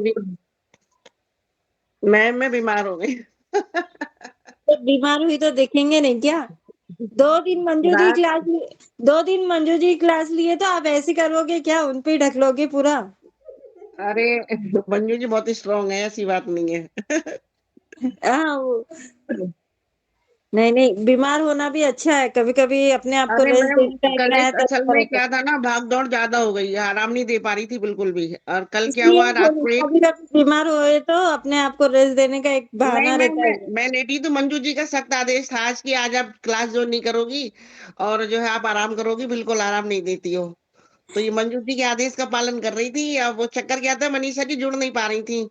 मैं बीमार हो गई। तो बीमार हुई तो देखेंगे नहीं क्या? 2 दिन मंजू जी रात क्लास 2 दिन मंजू जी क्लास लिए, तो आप ऐसे करोगे क्या, उन पे ही ढक लोगे पूरा? अरे मंजू जी बहुत स्ट्रांग है, ऐसी बात नहीं है। हाँ नहीं नहीं, बीमार होना भी अच्छा है, कभी कभी अपने आप को अरे रेस्ट मैम, देने का कल क्या है एक तो असल अच्छा में रहता क्या है। था ना, भाग दौड़ ज्यादा हो गई, आराम नहीं दे पा रही थी बिल्कुल भी। और कल क्या इसलिए हुआ, रात को एक, कभी कभी बीमार हुए तो अपने आप को रेस्ट देने का एक नहीं बहाना मैम, रहता है। मैं लेटी तो मंजू जी का सख्त आदेश था आज कि आज आप क्लास ज्वाइन नहीं करोगी और जो है आप आराम करोगी, बिल्कुल आराम नहीं देती हो। तो ये मंजू जी के आदेश का पालन कर रही थी। अब वो चक्कर क्या था, मनीषा जी जुड़ नहीं पा रही थी,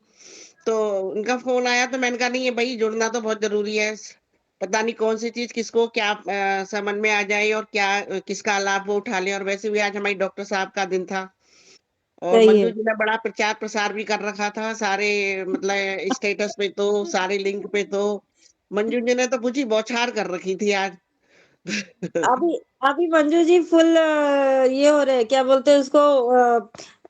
तो उनका फोन आया, तो मैंने कहा नहीं है भाई, जुड़ना तो बहुत जरूरी है। पता नहीं कौन सी चीज किसको क्या समझ में आ जाए और क्या किसका लाभ वो उठा ले। और वैसे भी आज हमारी डॉक्टर साहब का दिन था, और सही मंजू है। जी ने बड़ा प्रचार प्रसार भी कर रखा था, सारे मतलब स्टेटस पे तो, सारे लिंक पे तो। मंजू जी ने तो पूछी बौछार कर रखी थी आज। अभी अभी मंजू जी फुल ये हो रहे हैं, क्या बोलते हैं उसको,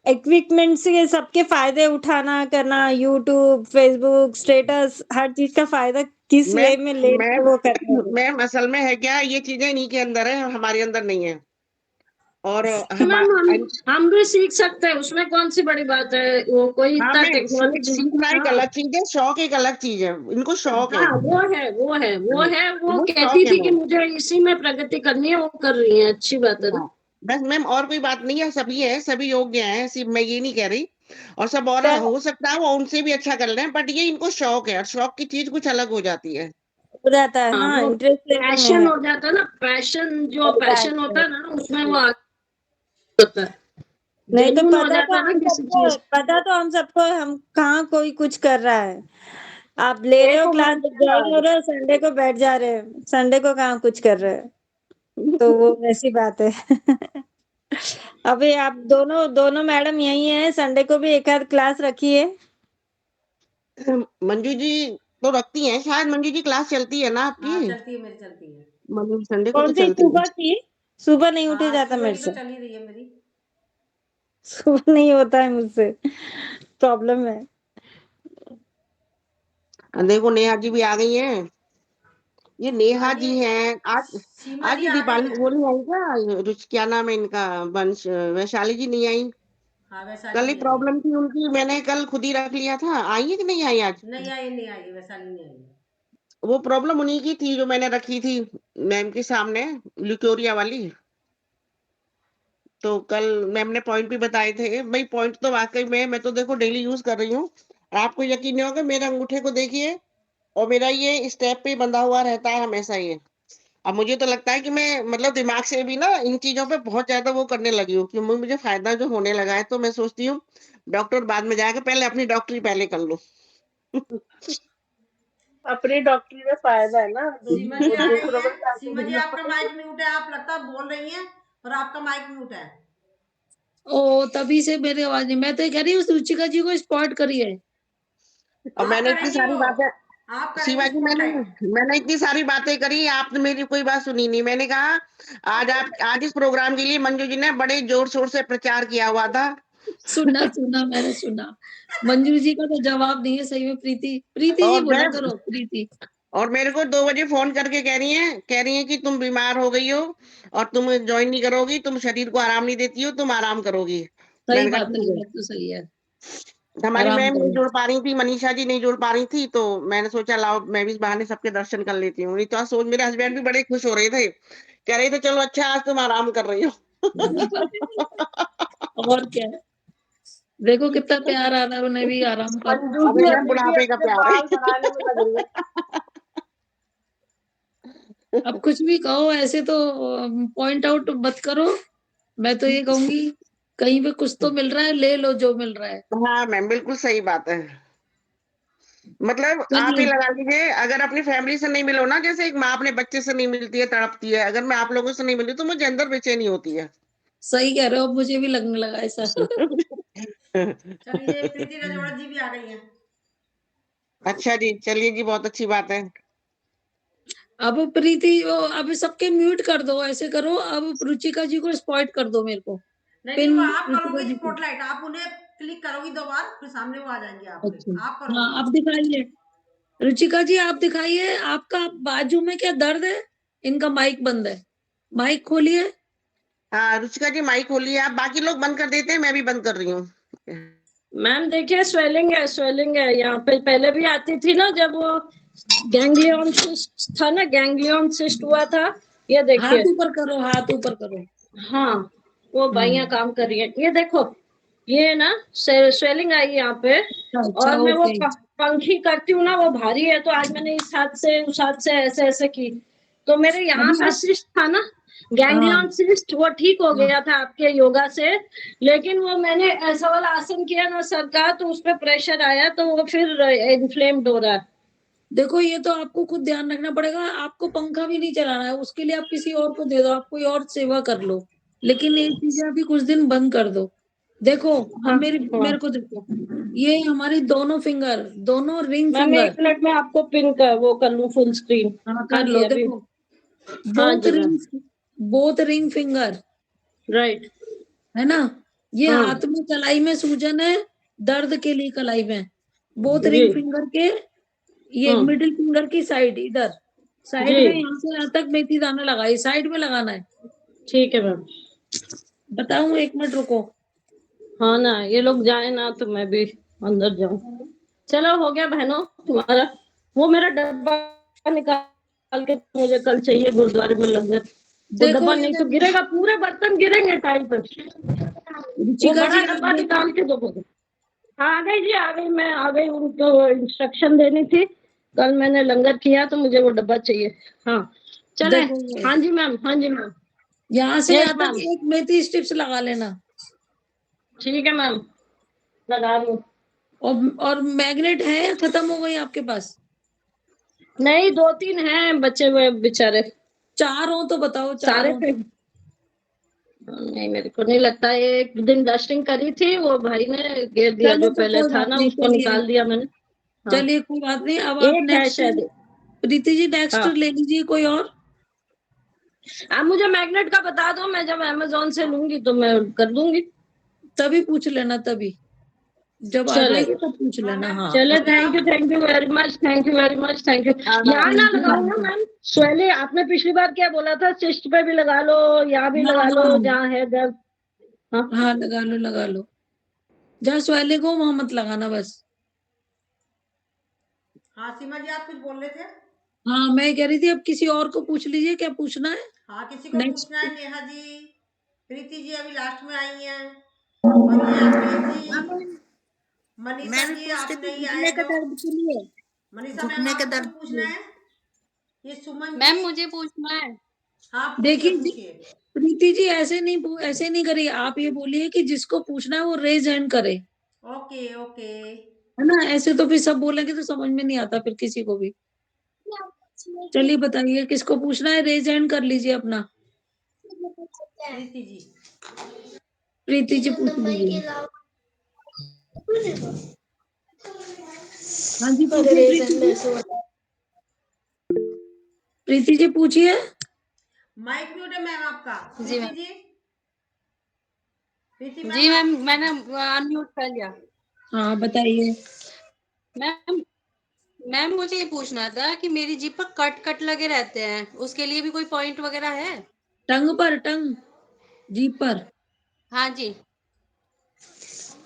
इक्विपमेंट से सबके फायदे उठाना करना, यूट्यूब, फेसबुक, स्टेटस, हर चीज का फायदा किस वे मैम में ले रहे हैं मैम वो कर रहे हैं। मैम असल में है क्या, ये चीजें इन्हीं के अंदर है, हमारे अंदर नहीं है। और तो मैम हमारे, हम भी सीख सकते हैं, उसमें कौन सी बड़ी बात है, वो कोई हाँ इतना मैं टेक्नोलॉजी। सीखना एक हाँ अलग चीज है, शौक एक अलग चीज है, इनको शौक है। हाँ, वो कहती शौक है थी कि मैम। मुझे इसी में प्रगति करनी है, वो कर रही है, अच्छी बात है ना। हाँ, बस मैम और कोई बात नहीं है, सभी है, सभी योग्य हैं, सिर्फ मैं ये नहीं कह रही। और सब और क्या हो सकता है वो उनसे भी अच्छा कर रहे हैं, बट ये इनको शौक है और शौक की चीज कुछ अलग हो जाती है। हो जाता है? हाँ, हाँ, वो इंटरेस्ट लेवल में पैशन है। हो जाता है ना, पैशन जो पैशन होता Exactly. है ना उसमें वो आगे होता है, नहीं तो जेन्युइन हो जाता है ना किसी चीज। पता तो हम सबको, हम कहाँ कोई कुछ कर रहा है। आप ले रहे हो देखो मैं क्लास, क्या, ज्वाइन हो रहे हो, संडे को बैठ जा रहे हो, संडे को कहाँ कुछ कर रहे हो, तो वो वैसी बात है। अभी आप दोनों दोनों मैडम यही है, संडे को भी एक आध क्लास रखी है? मंजू जी तो रखती हैं शायद, मंजू जी क्लास चलती है ना आपकी? हाँ चलती है, मेरी चलती है। मंजू संडे को कौन तो सी, चलती है। सुबह की? सुबह नहीं उठे हाँ जाता सुबह मेरे की तो से। चल ही रही है मेरी। सुबह नहीं होता है मुझसे, प्रॉब्लम है। देखो नेहा जी भी आ गई हैं। ये नेहा आज जी ये हैं आज। सीमा आज जी ये आ गई दीपाली हैं। वो नहीं आई क्या, क्या नाम है इनका, वंश वैशाली जी नहीं आई। हाँ वैशाली कल एक नहीं आई। प्रॉब्लम थी उनकी, मैंने कल खुद ही रख लिया था, आई है कि नहीं आई आज? नहीं आई, नहीं आई, वैशाली नहीं आई। वो प्रॉब्लम उन्हीं की थी जो मैंने रखी थी मैम के सामने, ल्यूकोरिया वाली। तो कल मैम ने पॉइंट भी बताए थे भाई, पॉइंट तो वाकई में मैं तो देखो डेली यूज कर रही हूँ। और आपको यकीन नहीं होगा, मेरे अंगूठे को देखिए और मेरा ये स्टेप पे बंधा हुआ रहता है हमेशा ये। अब मुझे तो लगता है कि मैं मतलब दिमाग से भी ना इन चीजों पे बहुत ज्यादा वो करने लगी हूँ कि मुझे फायदा जो होने लगा है, तो मैं सोचती हूँ डॉक्टर बाद में जाके पहले अपनी डॉक्टरी पहले कर लो। अपनी डॉक्टरी में फायदा है ना, सीमा जी आ गई दूसरों हैं। में पैसे सीमा जी देना आपका पड़ेगा। माइक म्यूट है, आप लगता है बोल रही हैं और आपका माइक म्यूट है। ओ तभी से मेरी आवाज नहीं, मैं तो ये कह रही हूँ उस रुचिका जी को स्पॉट करिए। और आप मैंने इतनी करेंगी सारी वो, बातें, आप शिवा करेंगी जी मैंने स्पॉटलाइट। मैंने इतनी सारी बातें करी, आपने मेरी कोई बात सुनी नहीं। मैंने कहा आज इस प्रोग्राम के लिए मंजू जी ने बड़े जोर शोर से प्रचार किया हुआ था। सुना सुना मैंने सुना। मंजू जी का तो जवाब नहीं है सही में। प्रीति प्रीति जी और बोला मैं करो, प्रीति। और मेरे को 2 बजे फोन करके कह रही हैं कि तुम बीमार हो गई हो और तुम ज्वाइन नहीं करोगी, तुम शरीर को आराम नहीं देती हो, तुम आराम करोगी। सही मैंने कहा बात है, ठीक ये है। बात तो सही है। हमारी आराम मैम नहीं करो। जुड़ पा रही थी, मनीषा जी नहीं जुड़ पा रही थी, तो मैंने सोचा लाओ मैं भी इस बहाने सबके दर्शन कर लेती हूँ। नहीं तो आज सोच, मेरे हस्बैंड भी बड़े खुश हो रहे थे, कह रहे थे चलो अच्छा आज तुम आराम कर रही हो। और क्या है? देखो कितना प्यार आ रहा है, उन्हें भी आराम का। मंजू अबे जी मैं अभी भी बुढ़ापे का अपने प्यार बाल है। बढ़ाने में लग रही है। अब कुछ भी कहो, ऐसे तो पॉइंट आउट मत करो। मैं तो ये कहूंगी कहीं पे कुछ तो मिल रहा है, ले लो जो मिल रहा है। हाँ मैम बिल्कुल सही बात है। मतलब आप ही चलिए, लगा लीजिए, अगर अपनी फैमिली से नहीं मिलो ना, जैसे एक माँ अपने बच्चे से नहीं मिलती है, तड़पती है, अगर मैं आप लोगों से नहीं मिली तो मुझे अंदर बेचैनी होती है। सही कह रहे हो, मुझे भी लगने लगा ऐसा। चलिए प्रीति रजवाड़ा जी भी आ गई हैं। अच्छा जी, चलिए जी, बहुत अच्छी बात है। अब प्रीति अब सबके म्यूट कर दो, ऐसे करो। अब रुचिका जी को स्पॉट कर दो मेरे को। नहीं नहीं, पिन वो आप रुचिका करोगी जी को। स्पॉटलाइट, आप उन्हें क्लिक करोगी 2 बार, फिर सामने वो आ जाएंगे आपके, अच्छा, आप हाँ करोगी। आप दिखाइए। रुचिका जी आप दिखाइए, आपका बाजू में क्या दर्द है? इनका माइक बंद है, माइक खोलिए। हाँ रुचिका जी माइक खोलिए आप, बाकी लोग बंद कर देते हैं, मैं भी बंद कर रही हूँ। मैम देखिए स्वेलिंग है यहाँ पे, पहले भी आती थी ना जब वो गैंग्लियन सिस्ट था ना, गैंग्लियन सिस्ट हुआ था, ये देखिए। हाथ ऊपर करो, हाथ ऊपर करो। हाँ, वो बाइयां काम कर रही है, ये देखो, ये ना स्वेलिंग आई यहाँ पे। अच्छा और मैं वो ओके। पंखी करती हूँ ना, वो भारी है, तो आज मैंने इस हाथ से उस हाथ से ऐसे ऐसे की, तो मेरे यहाँ अभी पे आप सिस्ट था ना, हाँ गैंग्लियन सिस्ट, वो ठीक हो हाँ, गया था आपके योगा से। लेकिन वो मैंने ऐसा वाला आसन किया ना सर का, तो उस पर प्रेशर आया, तो वो फिर इन्फ्लेम्ड हो रहा है। देखो ये तो आपको खुद ध्यान रखना पड़ेगा। आपको पंखा भी नहीं चलाना है, उसके लिए आप किसी और को दे दो, आप कोई और सेवा कर लो। लेकिन ये चीजें अभी कुछ दिन बंद कर दो। देखो, अब हाँ मेरे हाँ को देखो, ये हमारी दोनों फिंगर, दोनों रिंग मैम, फिंगर। 1 मिनट में आपको पिन कर वो कर लूँ फुल स्क्रीन। हाँ हाँ कर जी लो। अभी। देखो, हाँ बोथ जी ma'am. Ring, both ring finger, right. है ना? ये हाँ हाथ में कलाई में सूजन है, दर्द के लिए कलाई में। बोथ जी। रिंग फिंगर के, ये मिडिल फिंगर की साइड, इधर साइड जी में, यहाँ से यहाँ तक मेथी दाना लगाइए, साइड में लगाना है। ठीक है मैम। बताऊं, 1 मिनट रुको। हाँ ना, ये लोग जाए ना तो मैं भी अंदर जाऊं। चलो हो गया बहनों तुम्हारा। वो मेरा डब्बा निकाल के मुझे कल चाहिए, गुरुद्वारे में लग गए वो देखो डब्बा, ये नहीं तो देखो, गिरेगा, पूरे बर्तन गिरेंगे टाइम पर। वो रुचिका बड़ा जी आप डब्बा देखो, निकाल के दो मुझे। हाँ, आ गई जी, आ गई, मैं आ गई। उनको इंस्ट्रक्शन देनी थी, कल मैंने लंगर किया तो मुझे वो डब्बा चाहिए। हाँ चले। देखो ये हाँ जी मैम, हाँ जी मैम। यहाँ से यस यहाँ तक मैम, एक मेथी स्ट्रिप्स लगा लेना। ठीक है मैम, लगा रही हूँ। और मैग्नेट है या खत्म हो गई आपके पास? नहीं, 2-3 हैं बचे हुए बेचारे, 4 हो तो बताओ, 4 सारे हो। पे। नहीं, मेरे को नहीं लगता। एक दिन डस्टिंग करी थी, वो भाई ने घेर दिया, चलो जो तो पहले कोई था बात ना नहीं, उसको चलिए निकाल दिया मैंने। हाँ, चलिए कोई बात नहीं। अब आप एक है नेक्स्ट, शायद। प्रीति जी नेक्स्ट हाँ, ले लीजिए कोई और। आप मुझे मैग्नेट का बता दो, मैं जब अमेजोन से लूंगी तो मैं कर दूंगी। तभी पूछ लेना, तभी जब आ चले जाएगी तब पूछ हाँ लेना। मैम, हाँ चले, बोले थैंक आप। You, thank you very much, thank you very much, thank you. यहाँ ना लगाओ ना मैम, सोहेली, आपने पिछली बार क्या बोला था, चेस्ट पे भी लगा लो, यहाँ भी हाँ लगा लो, हाँ जहाँ है दर्द। हाँ, हाँ, लगा लो लगा लो। जहाँ स्वेलिंग हो वहां मत लगाना बस। हाँ सीमा जी, आप कुछ बोल रहे थे। हाँ मैं कह रही थी, अब किसी और को पूछ लीजिए, क्या पूछना है हाँ, किसी को नेक्स्ट। पूछना है। नेहा जी, प्रीति जी अभी लास्ट में आई हैं, और ये अमरीत जी, मनीषा मैं भी जी पूछती आप थी नहीं आए घुटने के जो। दर्द के लिए। मनीषा मैम, घुटने के आपको दर्द भी के पूछना लिए। है। ये सुमन जी। मैम मुझे पूछना है। हाँ, पूछिए देखिए पूछिए। प्रीति जी, ऐसे नहीं करिए। आप ये बोलिए कि जिसको पूछना है वो रेज हैंड करे, ओके ओके। है ना। ऐसे तो फिर सब बोलेंगे तो समझ में नहीं आता फिर किसी को भी। चलिए बताइए किसको पूछना है, रेज हैंड कर लीजिए अपना। प्रीति जी। प्रीति जी पूछ लीजिए। हाँ जी पूछिए प्रीति जी। प्रीति जी पूछिए। माइक म्यूट है मैम आपका। जी प्रीति मैम। जी। प्रीति जी मैम मैम, आप। मैंने अनम्यूट कर लिया। हाँ बताइए। मैम मैम मुझे ये पूछना था कि मेरी जीभ पर कट कट लगे रहते हैं, उसके लिए भी कोई पॉइंट वगैरह है? टंग पर, टंग, जीभ पर। हाँ जी,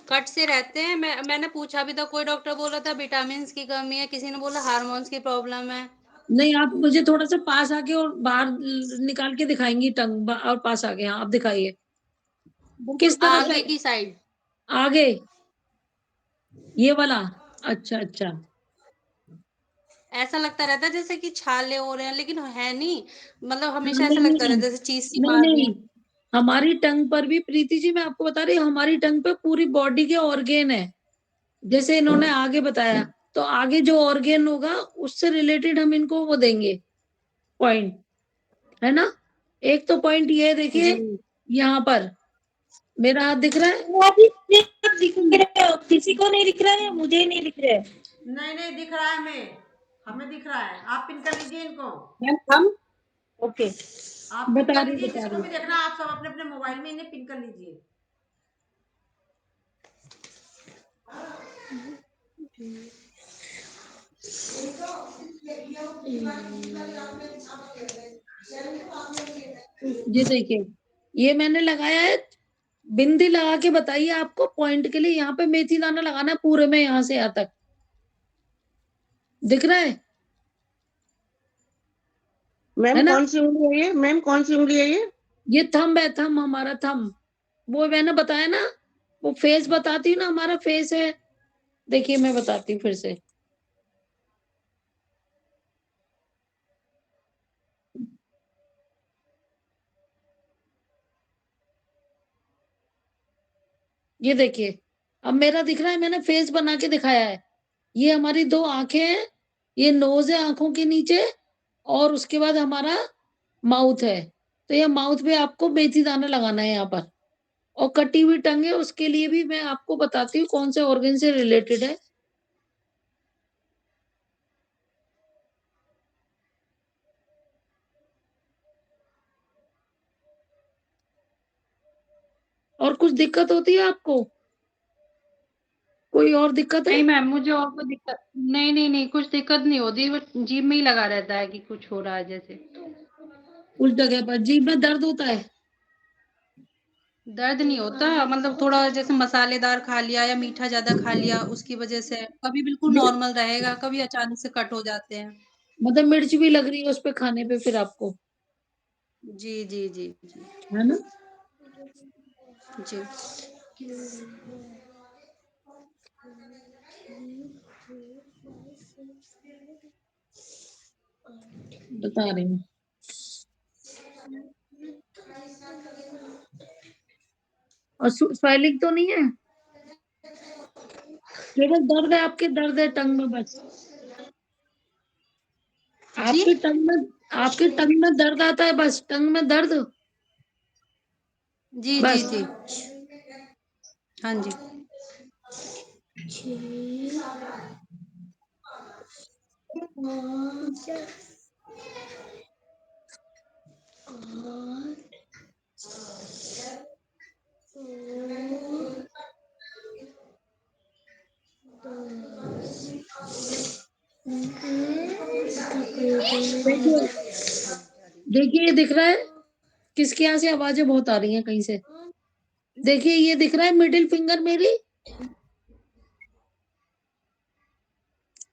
कट से रहते हैं। मैंने पूछा भी था, कोई डॉक्टर बोला था विटामिन की कमी है, किसी ने बोला हार्मोन्स की प्रॉब्लम है। नहीं, आप मुझे थोड़ा सा पास आके और बाहर निकाल के दिखाएंगी टंग, और पास आके। हाँ आप दिखाइए बिल्कुल किस तरफ आगे है। की साइड। आगे, ये वाला। अच्छा अच्छा। ऐसा लगता रहता है जैसे कि छाले हो रहे हैं, लेकिन है नहीं। मतलब हाँ, हमेशा ऐसा नहीं लगता नहीं रहता है जैसे चीज सी नहीं मार रही नहीं, है। हमारी टंग पर भी प्रीति जी, मैं आपको बता रही हूँ, हमारी टंग पे पूरी बॉडी के ऑर्गेन है। जैसे इन्होंने आगे बताया, तो आगे जो ऑर्गेन होगा उससे रिलेटेड हम इनको वो देंगे पॉइंट, है ना। एक तो पॉइंट ये देखिए, जी यहाँ पर मेरा हाथ दिख रहा है। वो भी मुझे सब दिख रहे हो, किसी को नहीं दिख रहा है, मुझे ही नहीं दिख रहा है। नहीं नहीं, दिख रहा है हमें। हमें दिख रहा है। आप पिन कर लीजिए इनको। मैम हम ओके, आप पिन बता कर रही लीजिए, बता जिसको रही भी देखना आप सब अपने अपने मोबाइल में इन्हें पिन कर लीजिए। ये देखिए, ये मैंने लगाया है। बिंदी लगा के बताइए आपको पॉइंट के लिए। यहाँ पे मेथी दाना लगाना है पूरे में, यहाँ से यहाँ तक दिख रहा है मैम ना। कौन सी उंगली है ये? मैम कौन सी उंगली है ये? ये थंब है, थंब, हमारा थंब। वो मैंने बताया ना, वो फेस बताती हूँ ना, हमारा फेस है। देखिए मैं बताती हूँ फिर से। ये देखिए, अब मेरा दिख रहा है, मैंने फेस बना के दिखाया है। ये हमारी 2 आंखें हैं, ये नोज है आंखों के नीचे, और उसके बाद हमारा माउथ है। तो ये माउथ पे आपको मेथी दाना लगाना है यहाँ पर। और कटी हुई टंग है, उसके लिए भी मैं आपको बताती हूँ कौन से ऑर्गन से रिलेटेड है। और कुछ दिक्कत होती है आपको? कोई और दिक्कत है? नहीं मैम, मुझे और कोई दिक्कत नहीं, कुछ दिक्कत नहीं होती, बस जीभ में ही लगा रहता है कि कुछ हो रहा है जैसे। उस जगह पर जीभ में दर्द होता है? दर्द नहीं होता, मतलब थोड़ा जैसे मसालेदार खा लिया या मीठा ज्यादा खा लिया उसकी वजह से। कभी बिल्कुल मिर्च, नॉर्मल रहेगा, कभी अचानक से कट हो जाते हैं। मतलब मिर्च भी लग रही है उस पे खाने पे फिर आपको, जी जी जी जी है ना। जी। बता रही हूँ। और स्वेलिंग तो नहीं है, केवल दर्द है, आपके दर्द है टंग में बस। आपकी टंग में दर्द आता है बस, टंग में दर्द। जी जी बस। जी हाँ जी। देखिए देखिए, ये दिख रहा है किसके यहाँ से आवाजें बहुत आ रही हैं कहीं से। देखिए ये दिख रहा है मिडिल फिंगर मेरी,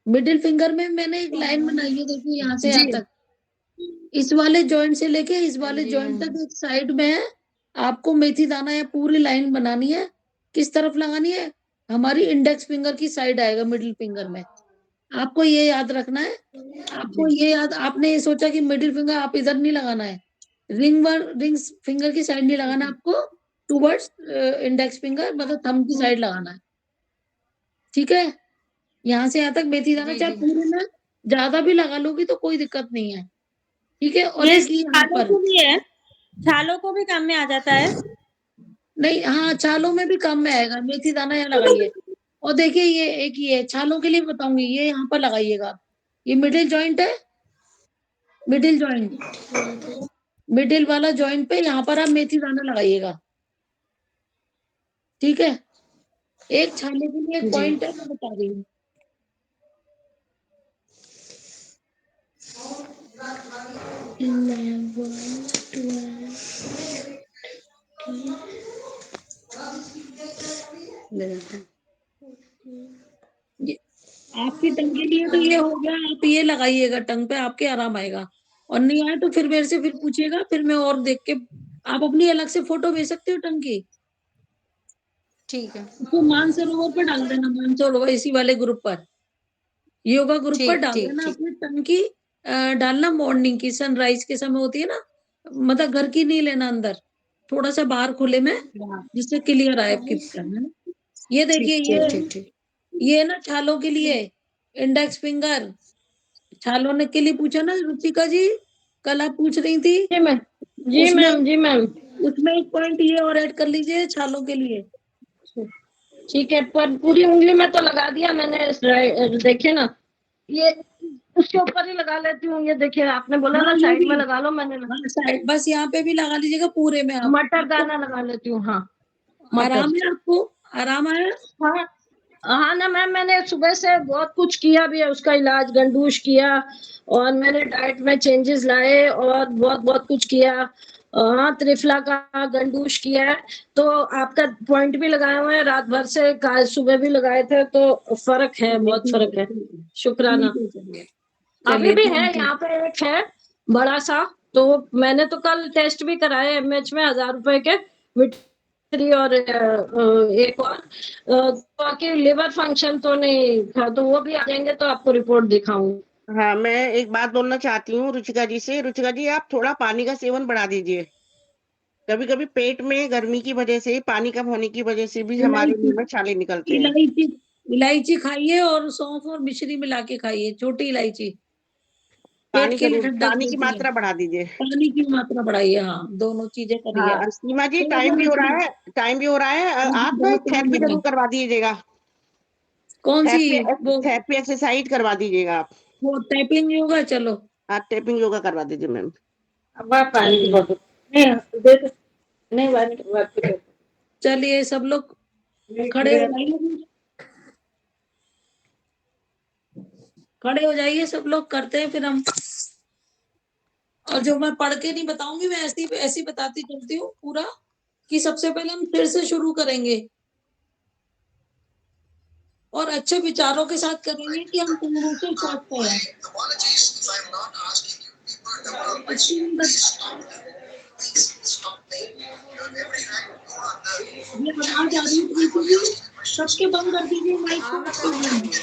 मिडिल फिंगर में मैंने एक लाइन बनाई है, देखिए यहाँ से यहाँ तक, इस वाले जॉइंट से लेके इस वाले जी, जॉइंट हाँ तक एक साइड में है। आपको मेथी दाना या पूरी लाइन बनानी है। किस तरफ लगानी है? हमारी इंडेक्स फिंगर की साइड आएगा मिडिल फिंगर में। आपको ये याद रखना है। आपको ये याद, आपने ये सोचा कि मिडिल फिंगर आप इधर नहीं लगाना है, रिंग फिंगर की साइड नहीं लगाना, आपको टूवर्ड्स इंडेक्स फिंगर मतलब थंब की साइड लगाना है। ठीक है, यहाँ से यहाँ तक मेथी दाना जी चाहे जी पूरे में ज्यादा भी लगा लोगी तो कोई दिक्कत नहीं है। ठीक है, और ये एक ही यहाँ छालों पर को भी है, छालों को भी काम में आ जाता है। नहीं, हाँ छालों में भी काम में आएगा, मेथी दाना यहाँ लगाइए। और देखिए ये एक ही है, छालों के लिए बताऊंगी, ये यहाँ पर लगाइएगा, ये मिडिल जॉइंट है, मिडिल जॉइंट, मिडिल वाला जॉइंट पे यहाँ पर आप मेथी दाना लगाइएगा। ठीक है, एक छाले के लिए एक जी पॉइंट है, मैं बता रही हूँ। ले लेते हैं। ये आपकी टंग के लिए तो ये हो गया, आप ये लगाइएगा टंग पे, आपके आराम आएगा। और नहीं आए तो फिर मेरे से फिर पूछिएगा, फिर मैं और देख के, आप अपनी अलग से फोटो भेज सकते हो टंग की, ठीक है उसको मानसरोवर पर डाल देना, मानसरोवर इसी वाले ग्रुप पर, योगा ग्रुप पर ठीक डाल ठीक देना ठीक अपनी टंग की। डालना मॉर्निंग की, सनराइज के समय होती है ना, मतलब घर की नहीं लेना अंदर, थोड़ा सा बाहर खुले में, जिससे क्लियर आए आपकी टंग, है ना। ये देखिए ठीक ठीक ठीक ये ना छालों के लिए, इंडेक्स फिंगर, छालों ने के लिए पूछा ना रुचिका जी, कल आप पूछ रही थी, जी मैम, जी उसमें मैम, जी मैम। उसमें एक पॉइंट ये और ऐड कर लीजिए छालों के लिए। ठीक है, पर पूरी उंगली में तो लगा दिया मैंने, देखिए ना, ये उसके ऊपर ही लगा लेती हूँ। ये देखिए, आपने बोला हाँ ना ये साइड भी, में लगा लो, मैंने हाँ साइड, बस यहाँ पे भी लगा लीजिएगा पूरे में आप। मटर आपको दाना लगा लेती हूँ। हाँ, मटर। आराम है, आपको आराम आया। हाँ, हाँ ना मैम, मैंने सुबह से बहुत कुछ किया भी है, उसका इलाज गंडूश किया, और मैंने डाइट में चेंजेस लाए, और बहुत बहुत कुछ किया। हाँ, त्रिफला का गंडूश किया है। तो आपका पॉइंट भी लगाए हुए हैं, रात भर से, आज सुबह भी लगाए थे, तो फर्क है, बहुत फर्क है। शुक्राना। चलिए अभी चलिए, भी है, थैंक यू। यहाँ पे एक है बड़ा सा, तो मैंने तो कल टेस्ट भी कराए एमएच में, 1000 रुपए के, विट्री और एक और, बाकी लिवर फंक्शन तो नहीं था, तो वो भी आ जाएंगे तो आपको रिपोर्ट दिखाऊंगी। हाँ, मैं एक बात बोलना चाहती हूँ रुचिका जी से। रुचिका जी, आप थोड़ा पानी का सेवन बढ़ा दीजिए। कभी-कभी पेट में गर्मी की वजह से, पानी कम होने की वजह से भी हमारे इलायची, मुँह में छाले निकलते हैं। इलायची, इलायची खाइए और सौंफ और मिश्री मिला के खाइए, छोटी इलायची, पेट पानी के लिए ज़रूर, ठंडक पानी की देती है। मात्रा बढ़ा दीजिए। पानी की मात्रा बढ़ाइए, हाँ दोनों चीजें करिए आप। हाँ, सीमा जी, थोड़ा टाइम सा भी हो रहा मिश्री, है, टाइम भी हो रहा है। आप ना बहुत टाइम थेरेपी हो रहा ज़रूर है। करवा दीजिएगा। कौन सी? थेरेपी एक्सरसाइज करवा दीजिएगा आप। वो टाइपिंग योगा, चलो हाँ, टैपिंग योगा करवा दीजिए मैम। अब आप पानी की चलिए, बोतल नहीं दे, नहीं पानी की बोतल। चलिए सब लोग खड़े हो जाइए, खड़े हो जाइए सब लोग, करते हैं फिर हम। और जो मैं पढ़ के नहीं बताऊंगी, मैं ऐसी ऐसी बताती चलती हूँ पूरा, कि सबसे पहले हम सिर से शुरू करेंगे और अच्छे विचारों के साथ करेंगे कि हम पूर्ण रूप से स्वस्थ हैं। ये आवाज आ रही है प्रीति जी, सबके बंद कर दीजिए माइक हाँ को, मैं सबके कर रही बंद।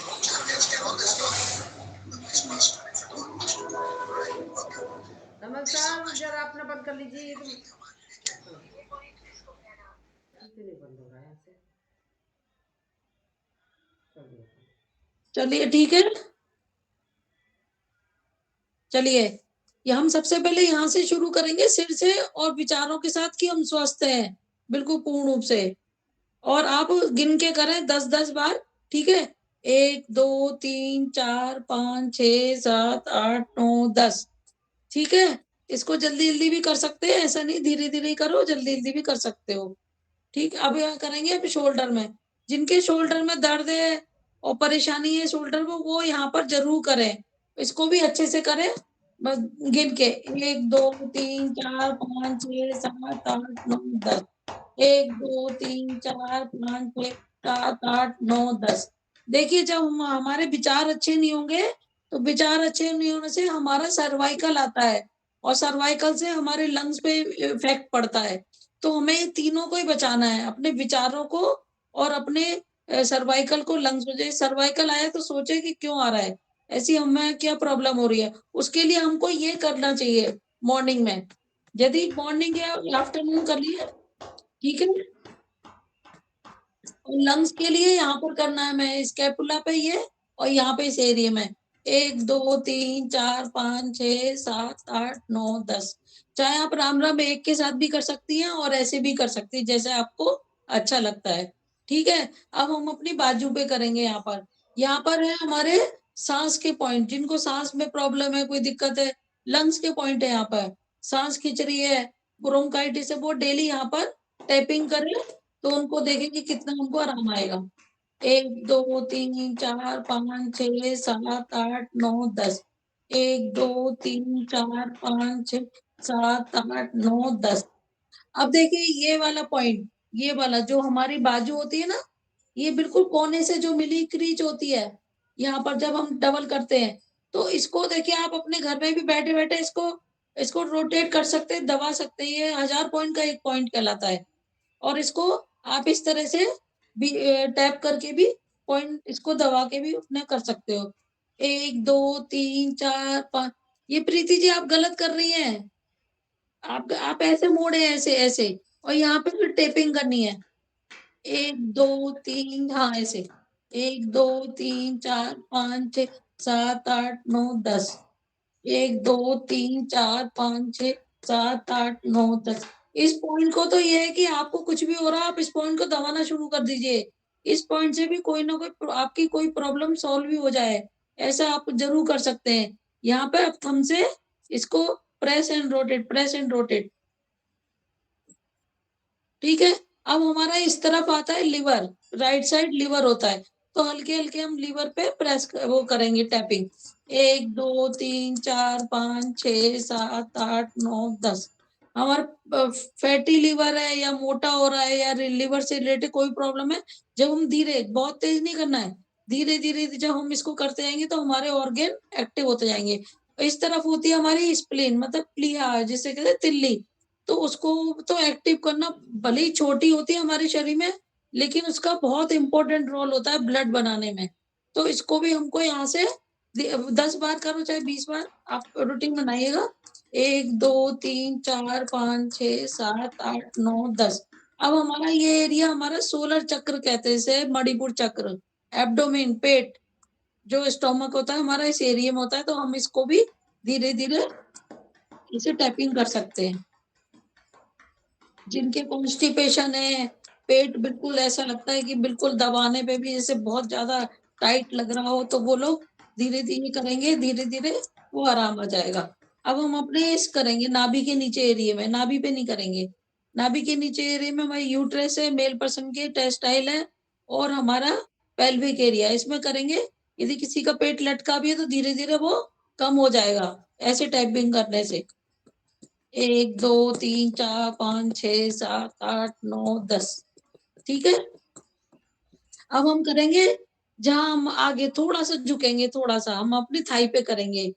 हूँ। कमल साहब जरा अपना बंद कर लीजिए, ये तो नहीं बंद हो रहा है यहाँ से। चलिए ठीक है, चलिए ये हम सबसे पहले यहाँ से शुरू करेंगे, सिर से और विचारों के साथ कि हम स्वस्थ हैं बिल्कुल पूर्ण रूप से। और आप गिन के करें 10-10 बार, ठीक है? 1 2 3 4 5 6 7 8 9 10, ठीक है? इसको जल्दी-जल्दी भी कर सकते हैं, ऐसा नहीं धीरे-धीरे ही करो, जल्दी-जल्दी भी कर सकते हो, ठीक? अब यहाँ करेंगे अब शोल्डर में। जिनके शोल्डर में दर्द है और परेशानी है शोल्डर में, वो यहाँ पर ज़रूर करें। इसको भी अच्छे से करें, बस गिन के 1 2 3 4 5 6 7 8 9 10, 1 2 3 4 5 6 7 8 9 10। देखिए जब हमारे विचार अच्छे नहीं होंगे, तो विचार अच्छे नहीं होने से हमारा सर्वाइकल आता है और सर्वाइकल से हमारे लंग्स पे इफेक्ट पड़ता है। तो हमें ये तीनों को ही बचाना है, अपने विचारों को और अपने सर्वाइकल को। लंग्स में सर्वाइकल आया तो सोचे कि क्यों आ रहा है, ऐसी हमें क्या प्रॉब्लम हो रही है, उसके लिए हमको ये करना चाहिए मॉर्निंग में। यदि मॉर्निंग या आफ्टरनून कर लिए, ठीक है? और लंग्स के लिए यहाँ पर करना है, मैं स्कैपुला पे ये और यहाँ पे इस एरिया में 1 2 3 4 5 6 7 8 9 10। चाहे आप राम-राम एक के साथ भी कर सकती हैं और ऐसे भी कर सकती हैं, जैसे आपको अच्छा लगता है, ठीक है? अब हम अपनी बाजू पे करेंगे यहाँ पर। यहाँ पर है हमारे साँस के पॉइंट, जिनको साँस में प्रॉब्लम है, कोई दिक्कत है, लंग्स के पॉइंट है यहाँ पर। साँस खिंच रही है, ब्रोंकाइटिस है, वो डेली यहाँ पर टैपिंग करें, तो उनको देखेंगे कितना उनको आराम आएगा। 1 2 3 4 5 6 7 8 9 10, 1 2 3 4 5 6 7 8 9 10। अब देखिए ये वाला पॉइंट, ये वाला जो हमारी बाजू होती है ना, ये बिल्कुल कोने से जो मिली क्रीज होती है, यहाँ पर जब हम डबल करते हैं, तो इसको देखिए आप अपने घर में भी बैठे-बैठे इसको रोटेट कर सकते हैं, दबा सकते हैं। ये 1000 पॉइंट का एक पॉइंट कहलाता है। और इसको आप इस तरह से भी टैप करके भी पॉइंट इसको दबा के भी अपना कर सकते हो। 1 2 3 4 5। ये प्रीति जी आप गलत कर रही हैं। आप ऐसे मोड़े ऐसे और यहाँ पे फिर टेपिंग करनी है। 1 2 3 हाँ ऐसे 1 2 3 4 5 6 7 8 9 10, 1 2 3 4 5 6 7 8 9 10। इस पॉइंट को तो ये है कि आपको कुछ भी हो रहा है, आप इस पॉइंट को दबाना शुरू कर दीजिए। इस पॉइंट से भी कोई ना कोई आपकी कोई प्रॉब्लम सॉल्व भी हो जाए, ऐसा आप ज़रूर कर सकते हैं। यहाँ पे आप थंब से इसको प्रेस एंड रोटेट, ठीक है? अब हमारा इस तरफ आता है लिवर, राइट साइड लिवर होता है, तो हल्के-हल्के हम लिवर पे वो करेंगे टैपिंग। 1 2 3 4 5 6 7 8 9 10। हमारा फैटी लिवर है या मोटा हो रहा है या लिवर से रिलेटेड कोई प्रॉब्लम है, जब हम धीरे, बहुत तेज नहीं करना है, धीरे-धीरे जब हम इसको करते जाएंगे तो हमारे ऑर्गन एक्टिव होते जाएंगे। इस तरफ होती है हमारी स्प्लीन, मतलब प्लीहा, जिसे कहते हैं तिल्ली, तो उसको तो एक्टिव करना, भले ही छोटी होती है हमारे शरीर में, लेकिन उसका बहुत इम्पोर्टेंट रोल होता है ब्लड बनाने में। तो इसको भी हमको यहाँ से 10 बार करो चाहे 20 बार, आप रूटीन बनाइएगा। 1 2 3 4 5 6 7 8 9 10। अब हमारा ये एरिया हमारा सोलर चक्र कहते हैं इसे, मणिपुर चक्र, एब्डोमेन, पेट, जो स्टोमक होता है हमारा इस एरिया में होता है, तो हम इसको भी धीरे-धीरे इसे टैपिंग कर सकते हैं। जिनके कॉन्स्टिपेशन है, पेट बिल्कुल ऐसा लगता है कि बिल्कुल दबाने पे भी जैसे बहुत ज़्यादा टाइट लग रहा हो, तो वो लोग धीरे-धीरे करेंगे, धीरे-धीरे वो आराम आ जाएगा। अब हम अपने इस करेंगे नाभि के नीचे एरिया में, नाभि पे नहीं करेंगे। नाभि के नीचे एरिया में हमारी यूट्रस है, मेल पर्सन के टेस्टाइल है और हमारा पेल्विक एरिया, इसमें करेंगे। यदि किसी का पेट लटका भी है तो धीरे-धीरे वो कम हो जाएगा, ऐसे टैपिंग करने से। 1 2 3 4 5 6 7 8 9 10, ठीक है? अब हम करेंगे, जहाँ हम आगे थोड़ा-सा झुकेंगे, थोड़ा-सा हम अपनी थाई पे करेंगे।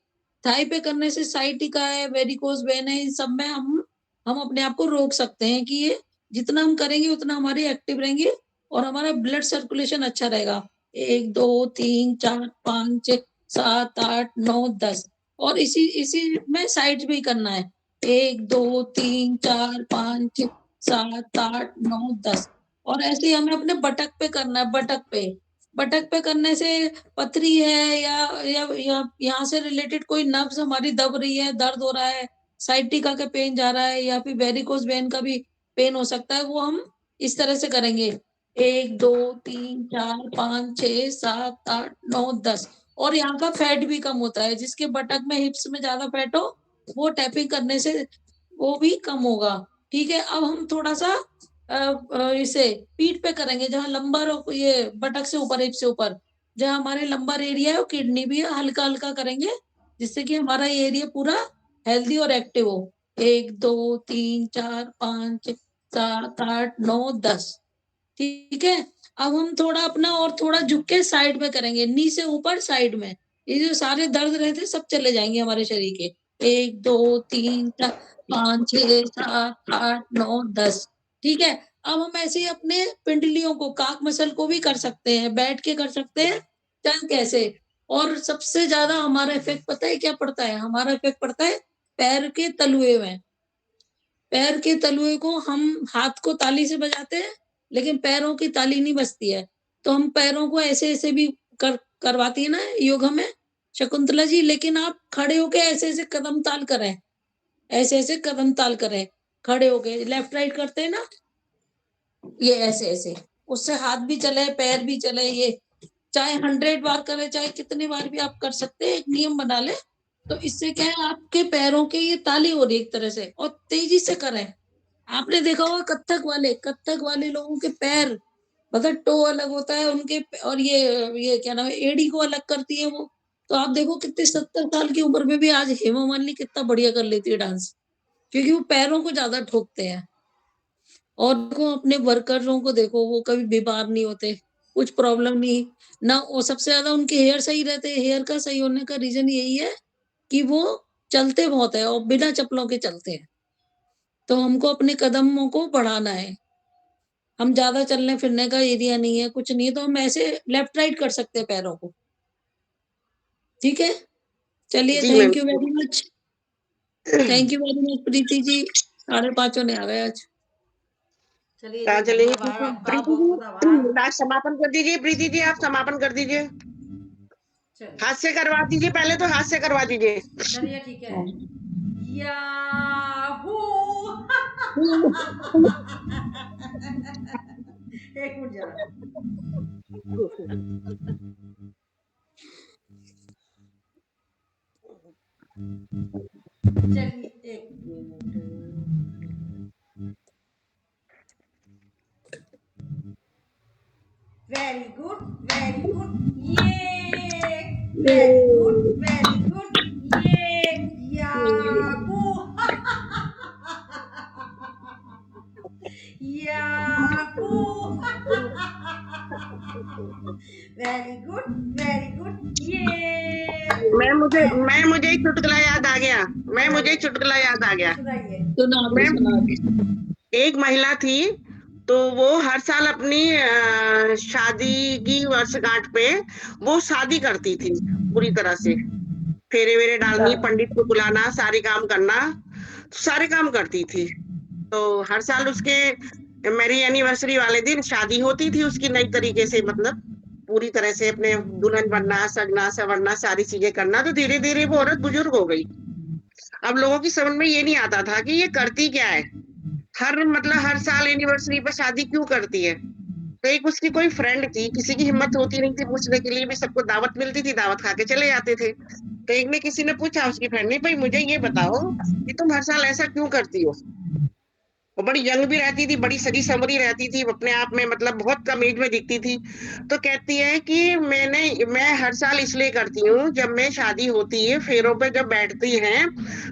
थाई पे करने से साइटिका है, वेरिकोज़ वेन है, इन सब में हम अपने आप को रोक सकते हैं कि ये जितना हम करेंगे उतना हमारी एक्टिव रहेंगे और हमारा ब्लड सर्कुलेशन अच्छा रहेगा। 1 2 3 4 5 6 7 8 9 10। और इसी इसी में साइड भी करना है। 1 2 3 4 5 6 7 8 9 10 और ऐसे ही हमें अपने बटक पे करना है, बटक पे करने से पथरी है या यहाँ से रिलेटेड कोई नर्व्स हमारी दब रही है, दर्द हो रहा है, साइटिका का पेन जा रहा है या फिर वेरिकोज वेन का भी पेन हो सकता है, वो हम इस तरह से करेंगे। 1 2 3 4 5 6 7 8 9 10 और यहाँ का फैट भी कम होता है, जिसके बटक में हिप्स में ज्यादा फैट हो वो टैपिंग करने से वो भी कम होगा। ठीक है, अब हम थोड़ा सा इसे पीठ पे करेंगे, जहाँ लंबर ये बटक से ऊपर, हिप से ऊपर, जहाँ हमारे लंबर एरिया है और किडनी भी है, हल्का हल्का करेंगे, जिससे कि हमारा ये एरिया पूरा हेल्दी और एक्टिव हो। 1 2 3 4 5 7 8 9 10 ठीक है। अब हम थोड़ा अपना और थोड़ा झुक के साइड में करेंगे, नी से ऊपर साइड में, ये जो सारे दर्द रहते सब चले जाएंगे हमारे शरीर के। 1 2 3 4 5 6 7 8 9 10 ठीक है। अब हम ऐसे ही अपने पिंडलियों को, काक मसल को भी कर सकते हैं, बैठ के कर सकते हैं, चाहे कैसे। और सबसे ज्यादा हमारा इफेक्ट पता है क्या पड़ता है? हमारा इफेक्ट पड़ता है पैर के तलुए में। पैर के तलुए को हम हाथ को ताली से बजाते हैं, लेकिन पैरों की ताली नहीं बजती है, तो हम पैरों को ऐसे ऐसे भी करवाती है ना योगा में शकुंतला जी, लेकिन आप खड़े होके ऐसे ऐसे कदम ताल करें, ऐसे ऐसे कदम ताल करें, खड़े होके लेफ्ट राइट करते हैं ना, ये ऐसे ऐसे, उससे हाथ भी चले पैर भी चले, ये चाहे 100 बार करे, चाहे कितने बार भी आप कर सकते हैं, एक नियम बना ले, तो इससे क्या है आपके पैरों के ये ताली हो रही है एक तरह से, और तेजी से करें। आपने देखा होगा कथक वाले लोगों के पैर, मतलब टो अलग होता है उनके, और ये क्या नाम है, एड़ी को अलग करती है वो, तो आप देखो कितने 70 साल की उम्र में भी आज हेमा मालिनी कितना बढ़िया कर लेती है डांस, क्योंकि वो पैरों को ज्यादा ठोकते हैं। और देखो अपने वर्करों को देखो, वो कभी बीमार नहीं होते, कुछ प्रॉब्लम नहीं ना, वो सबसे ज्यादा उनके हेयर सही रहते हैं। हेयर का सही होने का रीजन यही है कि वो चलते बहुत है और बिना चप्पलों के चलते हैं, तो हमको अपने कदमों को बढ़ाना है। हम ज्यादा चलने फिरने का एरिया नहीं है, कुछ नहीं है, तो हम ऐसे लेफ्ट राइट कर सकते हैं पैरों को। ठीक है, चलिए, जी ma'am. Thank you very much, thank you very much Preeti ji, 5:30 होने आ गए आज। चलिए कहाँ जी, चलेंगे धन्यवाद आपका, प्रीति बहुत बहुत जी? आभार। लास्ट समापन कर दीजिए प्रीति जी, आप समापन कर दीजिए। चलिए हाथ से करवा दीजिए, पहले तो हाथ से करवा दीजिए। चलिए ठीक है। याहू एक मिनट जरा, चलिए एक मिनट। वेरी गुड, ये वेरी गुड, ये याहू याहू वेरी गुड, ये मुझे एक चुटकुला याद आ गया, मुझे एक चुटकुला याद आ गया। सुनाइए। मैम, एक महिला थी, तो वो हर साल अपनी शादी की वर्षगांठ पे वो शादी करती थी पूरी तरह से, फेरे वेरे डालनी, पंडित को बुलाना, सारे काम करना, सारे काम करती थी। तो हर साल उसके मेरी एनिवर्सरी वाले दिन शादी होती थी उसकी, नई तरीके से, मतलब पूरी तरह से अपने दुल्हन बनना, सजना संवरना, सारी चीजें करना। तो धीरे धीरे वो औरत बुजुर्ग हो गई। अब लोगों की समझ में ये नहीं आता था कि ये करती क्या है, हर साल एनिवर्सरी पर शादी क्यों करती है। तो एक उसकी कोई फ्रेंड थी, किसी की हिम्मत होती नहीं थी पूछने के लिए, भी सबको दावत मिलती थी, दावत खा के चले जाते थे। तो एक ने किसी ने पूछा उसकी फ्रेंड ने, भाई मुझे ये बताओ कि तुम हर साल ऐसा क्यों करती हो। वो बड़ी यंग भी रहती थी, बड़ी सजी संवरी रहती थी अपने आप में, मतलब बहुत कम एज में दिखती थी। तो कहती है कि मैं हर साल इसलिए करती हूँ, जब मैं शादी होती है फेरों पे जब बैठती हैं,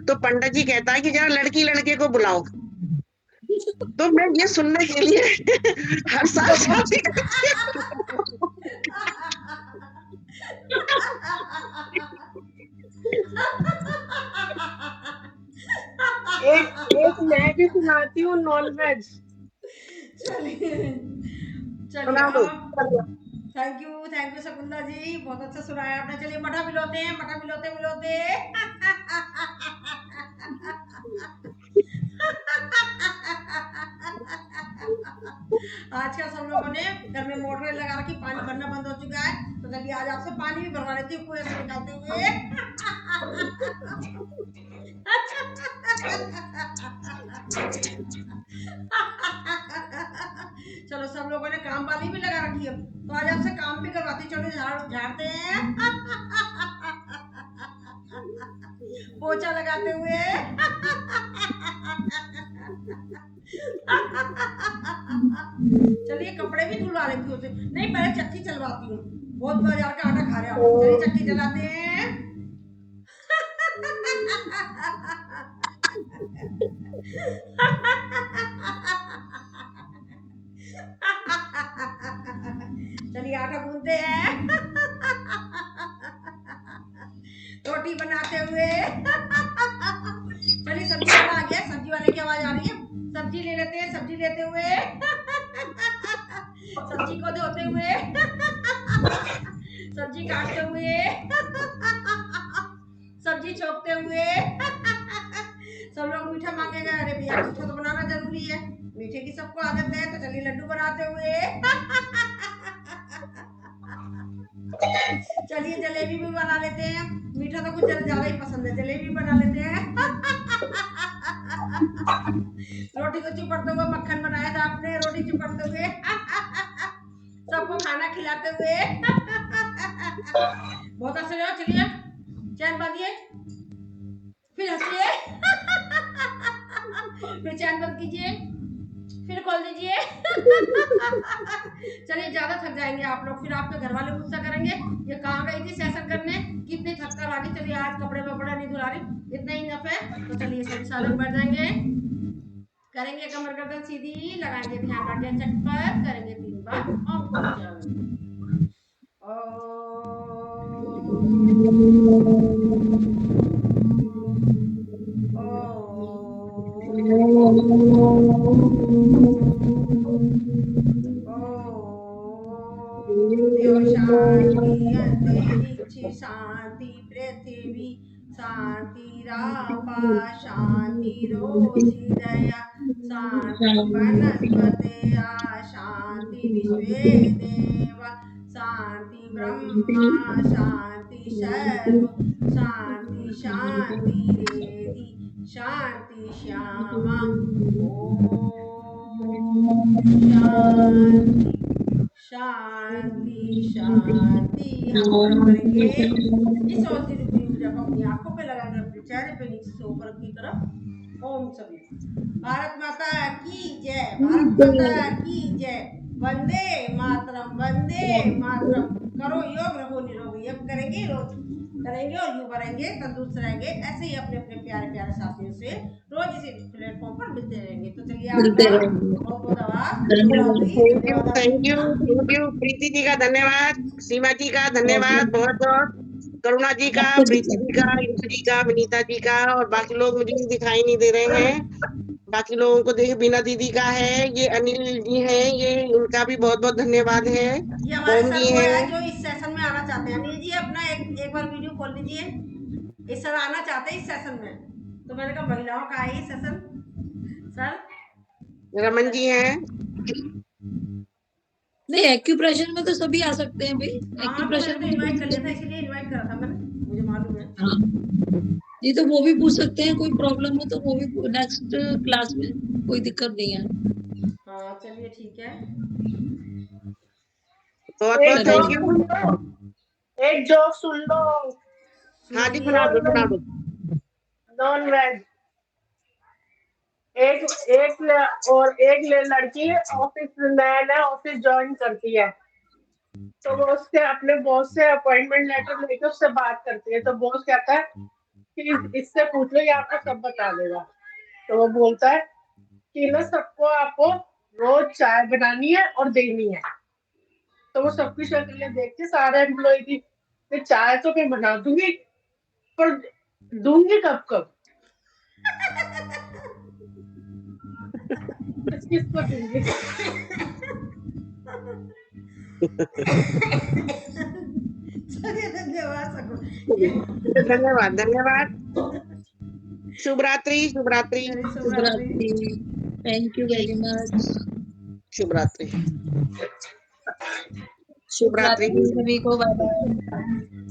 तो पंडित जी कहता है कि जरा लड़की लड़के को बुलाओ। तो मैं ये सुनने के लिए हर साल शादी करती हूँ। एक मैं भी सुनाती हूँ नॉन वेज। चलिए सुना दो। अब थैंक यू शकुंतला जी, बहुत अच्छा सुनाया आपने। चलिए मठा मिलोते हैं, मठा मिलोते मिलोते आजकल सब लोगों ने घर में मोटर लगा रखी, पानी भरना बंद हो चुका है, तो चलिए आज आपसे पानी भी भरवा लेती हूँ कुएं से निकालते हुए। चलो सब लोगों ने काम वाली भी लगा रखी है, तो आज आपसे काम भी करवाती। चलो झाड़ते हैं पोछा लगाते हुए। चलिए कपड़े भी धुलवा लेती हूँ, नहीं पहले चक्की चलवाती हूँ, बहुत बाजार का आटा खा रहे हो। चलिए चक्की चलाते हैं। चलिए आटा गूंदते हैं। रोटी बनाते हुए। चलिए सब्जी वाला आ गया, सब्जी वाले की आवाज आ रही है। सब्जी ले लेते हैं, सब्जी लेते हुए। सब्जी को धोते हुए। सब्जी काटते हुए। सब्जी छोकते हुए। सब लोग मीठा मांगेगा, अरे भैया मीठा तो बनाना जरूरी है, मीठे की सबको आदत है, तो चलिए लड्डू बनाते हुए। चलिए जलेबी भी बना लेते हैं, मीठा तो कुछ ज्यादा ही पसंद है, जलेबी बना लेते हैं। रोटी को चिपड़ते हुए, मक्खन बनाया था आपने, रोटी चिपड़ते हुए। सबको खाना खिलाते हुए। बहुत अच्छे रहो। चलिए चैन बांधिए, फिर हंसिए। फिर चैन बंद कीजिए, फिर खोल दीजिए। चलिए ज्यादा थक जाएंगे आप लोग, फिर आपके घर वाले गुस्सा करेंगे, ये कहाँ गई थी सेशन करने, कितनी थक कर आ गई। चलिए आज कपड़े वपड़े नहीं धुला रही, इतना ही नफ है। तो चलिए सभी सालों बैठ जाएंगे, करेंगे कमर गर्दन सीधी, लगाएंगे ध्यान रखें चक्कर, करेंगे 3 बार ओम को उच्चारण। अंतरिक्ष शांति, पृथ्वी शांति, रापा शांति, रोषि दया शांति, वनस्पते शांति, विश्वे देवा शांति, ब्रह्मा शांति, सर्व शांति शांति, रेधि शांति, श्यामा शांति शांति। हम करेंगे इस औषधि रूपी ऊर्जा को अपनी आंखों पे लगाकर अपने चेहरे पे नीचे से ऊपर की तरफ। ओम सभी। भारत माता की जय, भारत माता की जय। वंदे मातरम, वंदे मातरम। करो योग, रहो निरोगी। अब करेंगे रोज, करेंगे और यूं बढ़ेंगे, तंदुरुस्त रहेंगे। ऐसे ही अपने अपने प्यारे प्यारे साथियों से रोज इसी प्लेटफॉर्म पर मिलते रहेंगे। तो चलिए आपका बहुत बहुत आभार। थैंक यू प्रीति जी का धन्यवाद, सीमा जी का धन्यवाद बहुत बहुत, करुणा जी का, प्रीति जी का, यश जी का, विनीता जी का, और बाकी लोग मुझे दिखाई नहीं दे रहे हैं। बाकी लोगों को देखिए, बीना दीदी का है, ये अनिल जी हैं, ये इनका भी बहुत बहुत धन्यवाद है। ये हमारे ओम सर जी वो है हैं। जो इस सेशन में आना चाहते हैं। अनिल जी अपना एक बार वीडियो खोल लीजिए, इस सर आना चाहते हैं इस सेशन में। तो मैंने कहा महिलाओं का है ये सेशन। सर रमन जी हैं। नहीं, एक्यूप्रेशर में तो सभी आ सकते हैं भाई। हाँ, तो एक्यूप्रेशर मैंने तो इनवाइट कर लिया था, इसीलिए इनवाइट करा था मैंने, मुझे मालूम है। हाँ जी, तो वो भी पूछ सकते हैं, कोई प्रॉब्लम हो तो वो भी नेक्स्ट क्लास में, कोई दिक्कत नहीं है। हाँ चलिए ठीक है। बहुत एक बहुत थैंक यू। एक जोक सुन लो, हाँ जी, सुना दो सुना दो। Non veg. एक लड़की ऑफिस, नया नया ऑफिस ज्वाइन करती है, तो वो उससे अपने बॉस से अपॉइंटमेंट लेटर लेके उससे बात करती है। तो बॉस कहता है कि इससे पूछ लो, ये आपको सब बता देगा। तो वो बोलता है कि ना सबको आपको रोज चाय बनानी है और देनी है। तो वो सबकी शक्लें देख के सारे एम्प्लॉय की, चाय तो मैं बना दूंगी, पर दूंगी कब कब, किसको दूंगी। चलिए धन्यवाद सबको। धन्यवाद धन्यवाद। शुभ रात्रि शुभ रात्रि मेरी शुभ शुभरात्रि। रात्रि। Thank you very much. शुभ रात्रि। शुभ रात्रि सभी को। Bye bye.